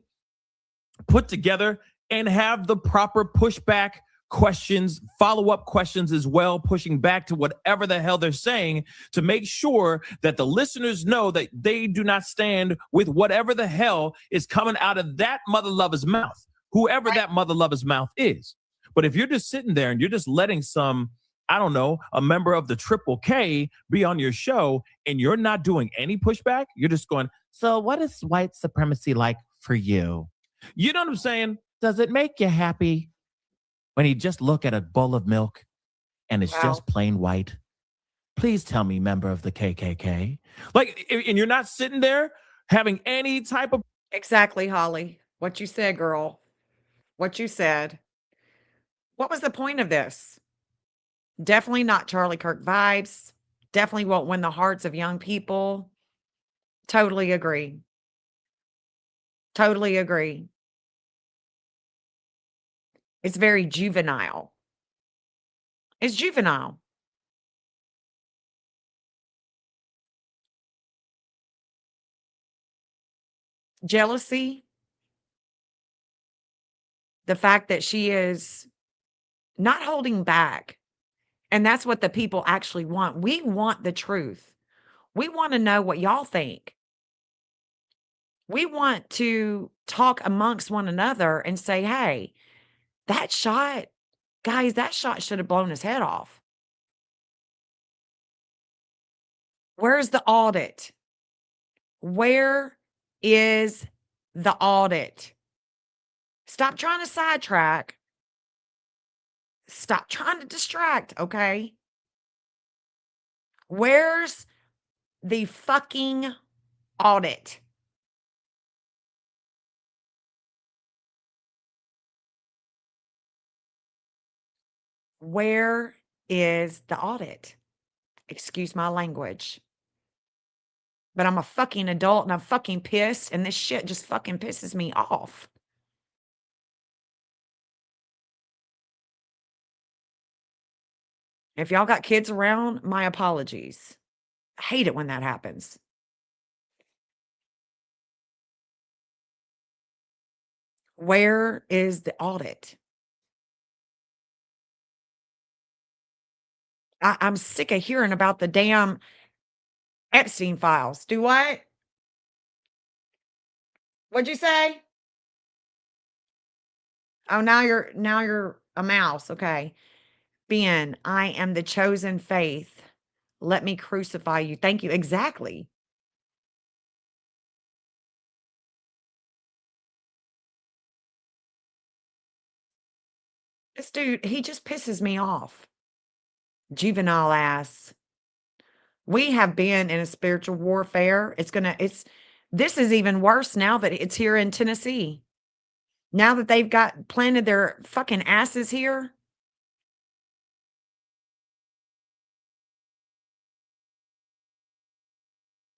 put together, and have the proper pushback questions, follow-up questions as well, pushing back to whatever the hell they're saying to make sure that the listeners know that they do not stand with whatever the hell is coming out of that mother lover's mouth, whoever that mother lover's mouth is. But if you're just sitting there and you're just letting some, I don't know, a member of the Triple K be on your show and you're not doing any pushback, you're just going, so what is white supremacy like for you? You know what I'm saying? Does it make you happy when you just look at a bowl of milk and it's just plain white? Please tell me, member of the KKK. Like, and you're not sitting there having any type of... Exactly, Holly. What you said, girl. What you said. What was the point of this? Definitely not Charlie Kirk vibes. Definitely won't win the hearts of young people. Totally agree. Totally agree. It's very juvenile. It's juvenile. Jealousy. The fact that she is not holding back. And that's what the people actually want. We want the truth. We want to know what y'all think. We want to talk amongst one another and say, hey, that shot, guys, that shot should have blown his head off. Where's the audit? Where is the audit? Stop trying to sidetrack. Stop trying to distract, okay? Where's the fucking audit? Where is the audit? Excuse my language. But I'm a fucking adult and I'm fucking pissed, and this shit just fucking pisses me off. If y'all got kids around, my apologies. I hate it when that happens. Where is the audit? I'm sick of hearing about the damn Epstein files. Do what? What'd you say? Oh, now you're a mouse. Okay. Ben, I am the chosen faith. Let me crucify you. Thank you. Exactly. This dude, he just pisses me off. Juvenile ass. We have been in a spiritual warfare. This is even worse now that it's here in Tennessee. Now that they've got planted their fucking asses here.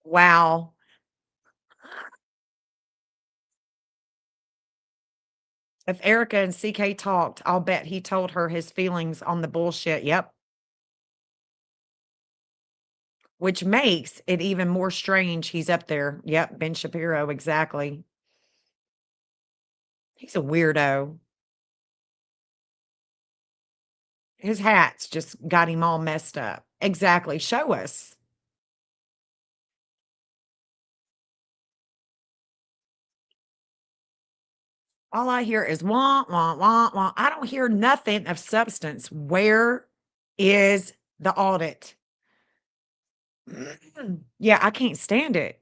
Wow. If Erica and CK talked, I'll bet he told her his feelings on the bullshit. Yep. Which makes it even more strange he's up there. Yep, Ben Shapiro, exactly. He's a weirdo. His hats just got him all messed up. Exactly. Show us. All I hear is wah, wah, wah, wah. I don't hear nothing of substance. Where is the audit? Yeah, I can't stand it.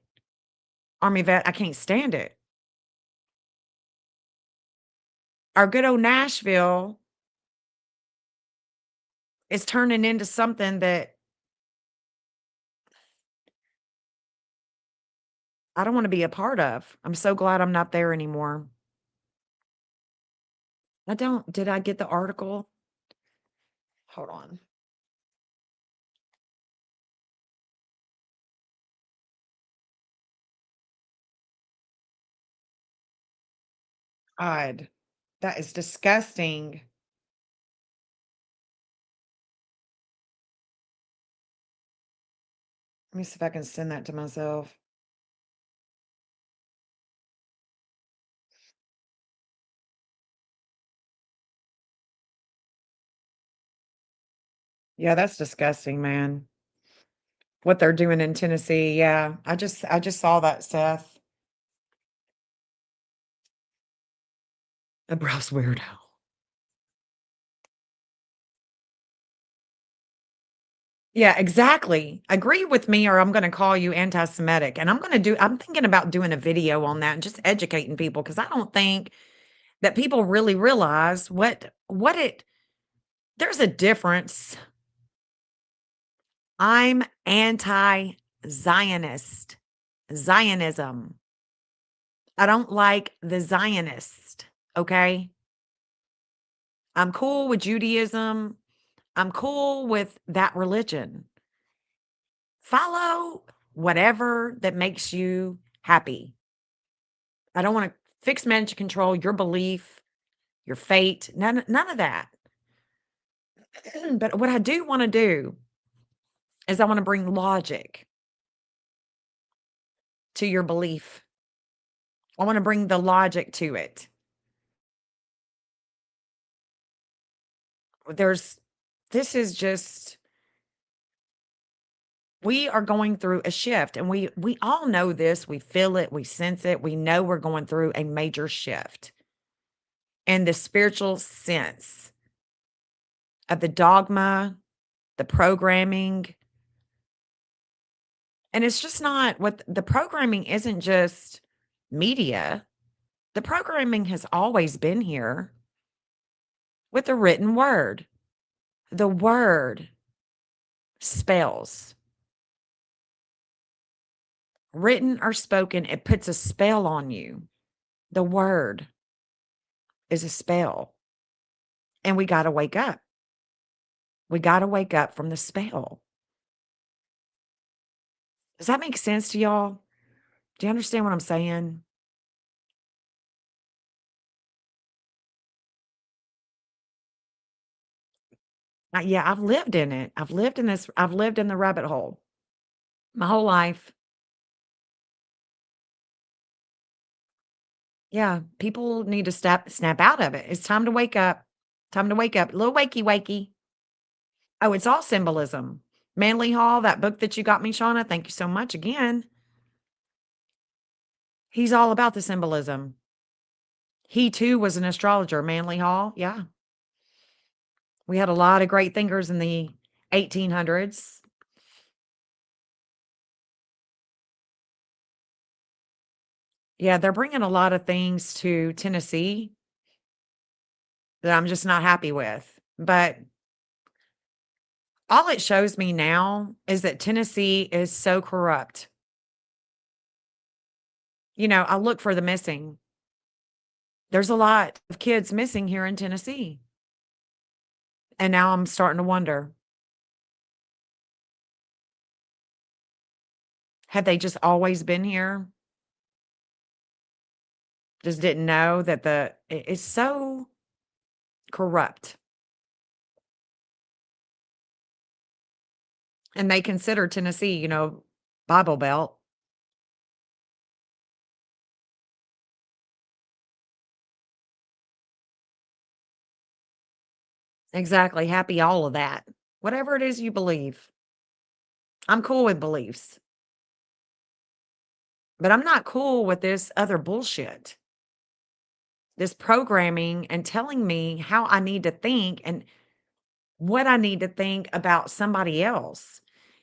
Army vet, I can't stand it. Our good old Nashville is turning into something that I don't want to be a part of. I'm so glad I'm not there anymore. Did I get the article? Hold on. God, that is disgusting. Let me see if I can send that to myself. Yeah, that's disgusting, man. What they're doing in Tennessee. Yeah, I just saw that, Seth. A gross weirdo. Yeah, exactly. Agree with me or I'm going to call you anti-Semitic. And I'm thinking about doing a video on that and just educating people because I don't think that people really realize there's a difference. I'm anti-Zionist. Zionism. I don't like the Zionist, okay? I'm cool with Judaism. I'm cool with that religion. Follow whatever that makes you happy. I don't want to fix, manage, control your belief, your fate, none of that. But what I do want to do is I want to bring logic to your belief. I want to bring the logic to it. This is just, we are going through a shift and we all know this, we feel it, we sense it, we know we're going through a major shift in the spiritual sense of the dogma, the programming. And it's just not what the programming isn't just media. The programming has always been here with the written word. The word spells. Written or spoken, it puts a spell on you. The word is a spell. And we got to wake up. We got to wake up from the spell. Does that make sense to y'all? Do you understand what I'm saying? Yeah, I've lived in it. I've lived in this. I've lived in the rabbit hole my whole life. Yeah, people need to snap out of it. It's time to wake up. Time to wake up. A little wakey wakey. Oh, it's all symbolism. Manly Hall, that book that you got me, Shauna. Thank you so much again. He's all about the symbolism. He too was an astrologer, Manly Hall. Yeah. We had a lot of great thinkers in the 1800s. Yeah, they're bringing a lot of things to Tennessee that I'm just not happy with. But all it shows me now is that Tennessee is so corrupt. You know, I look for the missing. There's a lot of kids missing here in Tennessee. And now I'm starting to wonder, have they just always been here? just didn't know that it's so corrupt. And they consider Tennessee, Bible Belt. Exactly. Happy all of that. Whatever it is you believe. I'm cool with beliefs. But I'm not cool with this other bullshit. This programming and telling me how I need to think and what I need to think about somebody else.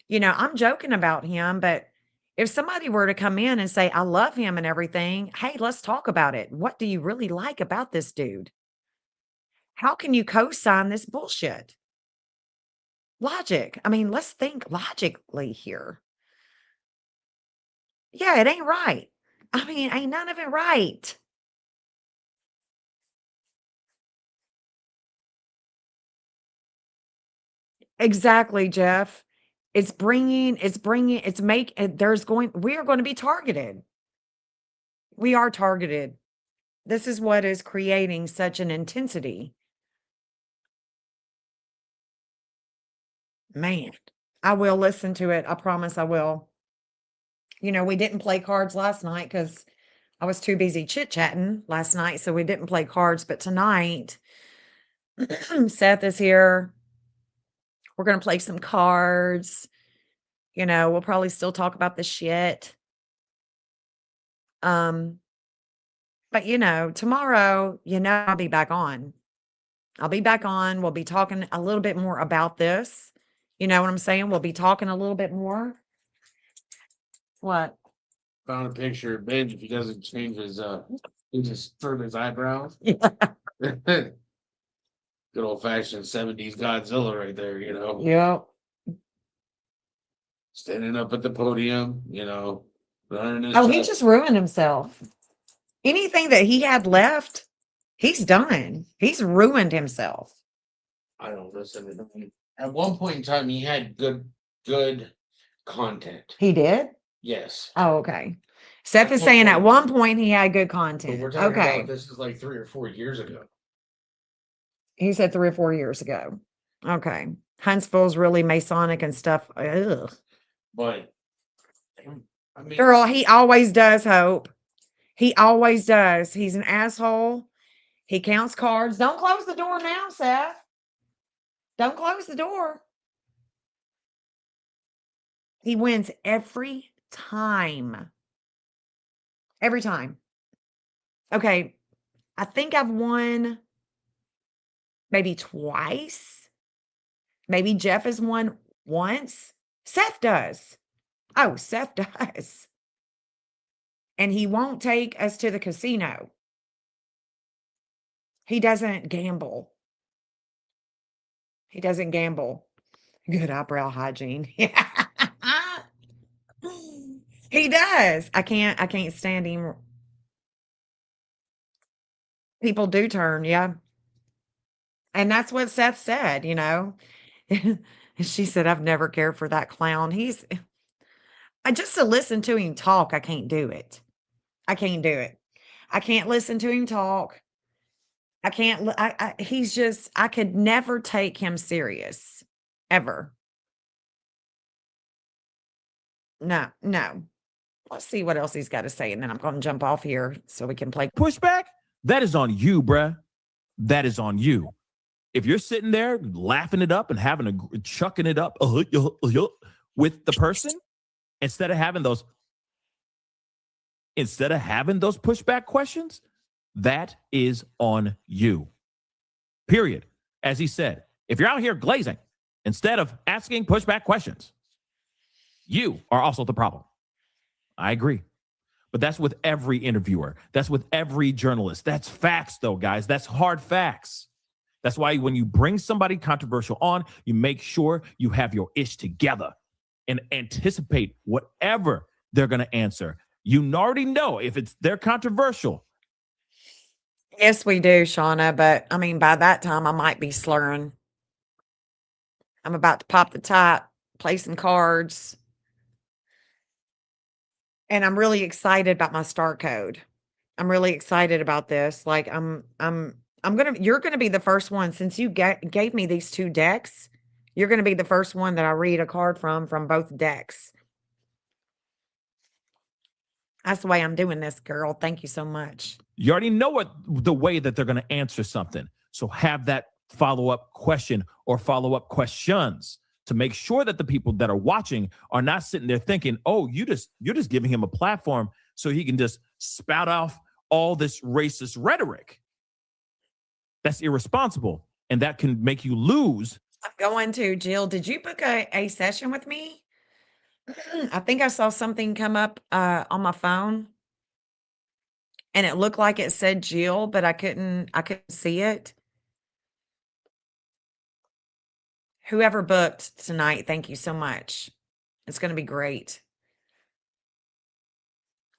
I'm joking about him, but if somebody were to come in and say, I love him and everything, hey, let's talk about it. What do you really like about this dude? How can you co-sign this bullshit? Logic. I mean, let's think logically here. Yeah, it ain't right. I mean, ain't none of it right. Exactly, Jeff. We are going to be targeted. We are targeted. This is what is creating such an intensity. Man, I will listen to it. I promise I will. We didn't play cards last night because I was too busy chit-chatting last night, so we didn't play cards. But tonight, Seth is here. We're going to play some cards. We'll probably still talk about the shit. But tomorrow, I'll be back on. I'll be back on. We'll be talking a little bit more about this. You know what I'm saying? We'll be talking a little bit more. What? Found a picture of Benj if he doesn't change his trim his eyebrows. Good old fashioned 70s Godzilla right there, Yep. Standing up at the podium, running his He just ruined himself. Anything that he had left, he's done. He's ruined himself. I don't listen to him. At one point in time, he had good content. He did? Yes. Oh, okay. Seth is saying at one point he had good But content. we're talking Okay. about this is like 3 or 4 years ago. He said 3 or 4 years ago. Okay. Huntsville's really Masonic and stuff. Ugh. But I mean, Girl, he always does, Hope. He always does. He's an asshole. He counts cards. Don't close the door now, Seth. Don't close the door. He wins every time. Every time. Okay. I think I've won maybe twice. Maybe Jeff has won once. Seth does. Oh, Seth does. And he won't take us to the casino. He doesn't gamble. He doesn't gamble. Good eyebrow hygiene. He does. I can't stand him. People do turn, yeah. And that's what Seth said, She said, I've never cared for that clown. Just to listen to him talk, I can't do it. I can't do it. I can't listen to him talk. I can't, I could never take him serious. Ever. No. Let's see what else he's got to say. And then I'm going to jump off here so we can play. Pushback? That is on you, bruh. That is on you. If you're sitting there laughing it up and chucking it up with the person, instead of having those pushback questions, that is on you. Period. As he said, if you're out here glazing, instead of asking pushback questions, you are also the problem. I agree. But that's with every interviewer. That's with every journalist. That's facts, though, guys. That's hard facts. That's why when you bring somebody controversial on, you make sure you have your ish together and anticipate whatever they're going to answer. You already know if they're controversial. Yes, we do, Shauna. But I mean, by that time, I might be slurring. I'm about to pop the top, play some cards. And I'm really excited about my star code. I'm really excited about this. Like you're gonna be the first one since you gave me these 2 decks. You're gonna be the first one that I read a card from both decks. That's the way I'm doing this, girl. Thank you so much. You already know what the way that they're going to answer something. So have that follow-up question or follow-up questions to make sure that the people that are watching are not sitting there thinking, "Oh, you're just giving him a platform so he can just spout off all this racist rhetoric." That's irresponsible, and that can make you lose. I'm going to Jill. Did you book a session with me? I think I saw something come up on my phone, and it looked like it said Jill, but I couldn't see it. Whoever booked tonight, thank you so much. It's going to be great.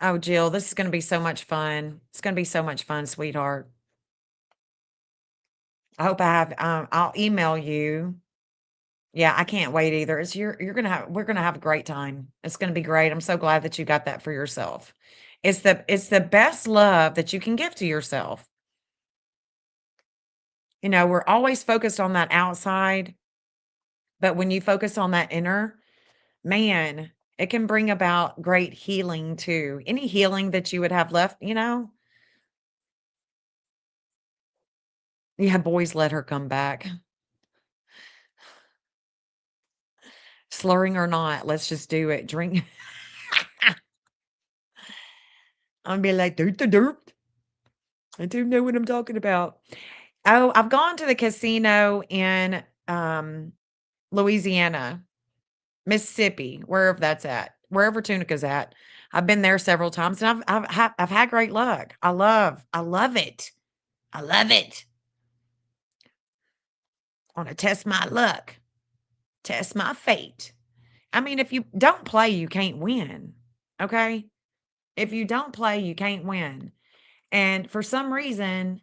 Oh, Jill, this is going to be so much fun. It's going to be so much fun, sweetheart. I hope I have. I'll email you. Yeah, I can't wait either. We're gonna have a great time. It's gonna be great. I'm so glad that you got that for yourself. It's the best love that you can give to yourself. You know, we're always focused on that outside, but when you focus on that inner, man, it can bring about great healing too. Any healing that you would have left, you know. Yeah, boys, let her come back. Slurring or not, let's just do it. Drink. I'm be like, dirt the dirt. I do know what I'm talking about. Oh, I've gone to the casino in Louisiana, Mississippi, wherever that's at, wherever Tunica's at. I've been there several times, and I've had great luck. I love it. I love it. Want to test my luck, test my fate. I mean, if you don't play, you can't win. Okay, if you don't play, you can't win. And for some reason,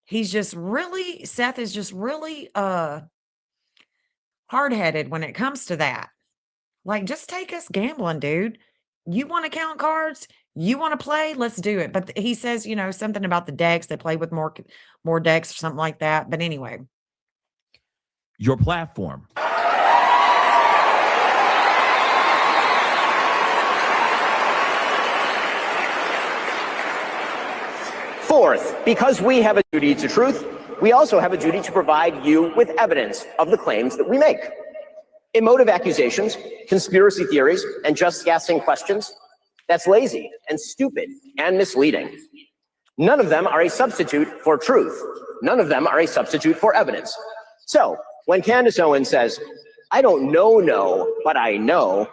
Seth is just really hard-headed when it comes to that. Like, just take us gambling, dude. You want to count cards? You want to play? Let's do it. But he says, you know, something about the decks. They play with more decks or something like that. But anyway, Your platform. Fourth, because we have a duty to truth, we also have a duty to provide you with evidence of the claims that we make. Emotive accusations, conspiracy theories, and just guessing questions, that's lazy and stupid and misleading. None of them are a substitute for truth. None of them are a substitute for evidence. So when Candace Owens says, "I don't know, but I know,"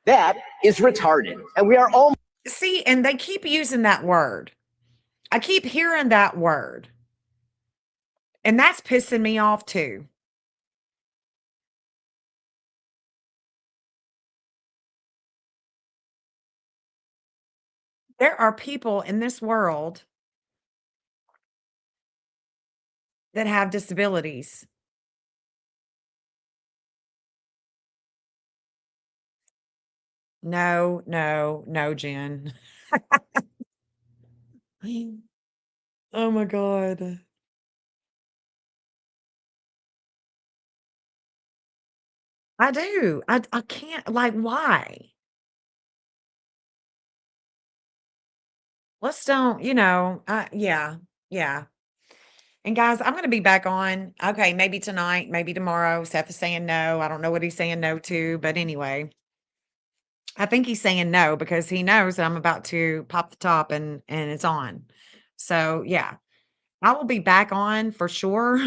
that is retarded. And we are all. see, and they keep using that word. I keep hearing that word. And that's pissing me off too. There are people in this world that have disabilities. No, Jen. Oh my God. I do. I can't, like, why? Let's don't, yeah. And guys, I'm going to be back on. Okay, maybe tonight, maybe tomorrow. Seth is saying no. I don't know what he's saying no to, but anyway, I think he's saying no because he knows that I'm about to pop the top and it's on. So yeah, I will be back on for sure.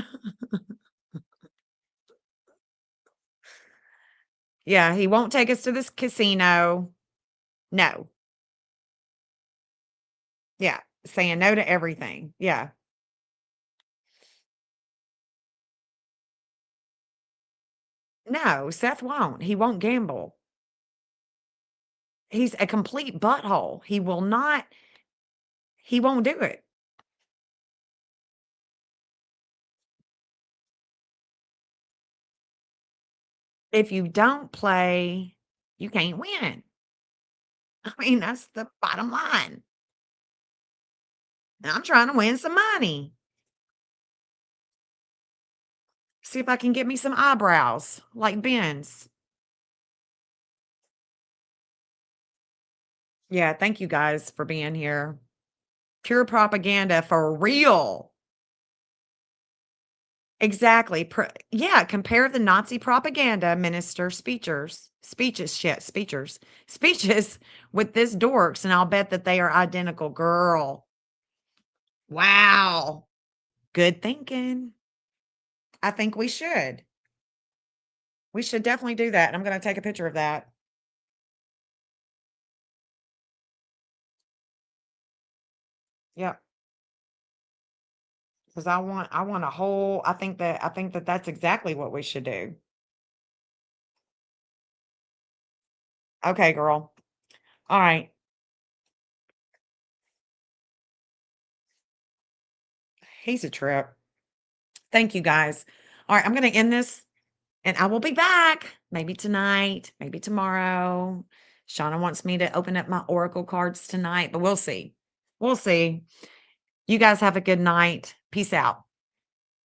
Yeah, he won't take us to this casino. No. Yeah, saying no to everything. Yeah. No, Seth won't. He won't gamble. He's a complete butthole. He won't do it. If you don't play, you can't win. I mean, that's the bottom line. I'm trying to win some money. See if I can get me some eyebrows like Ben's. Yeah, thank you guys for being here. Pure propaganda for real. Exactly. Yeah, compare the Nazi propaganda minister speeches with this dorks, and I'll bet that they are identical. Girl. Wow. Good thinking. I think we should. We should definitely do that. I'm going to take a picture of that. Yep. Because I want a whole, I think that that's exactly what we should do. Okay, girl. All right. He's a trip. Thank you guys. All right, I'm going to end this and I will be back maybe tonight, maybe tomorrow. Shauna wants me to open up my Oracle cards tonight, but we'll see. We'll see. You guys have a good night. Peace out.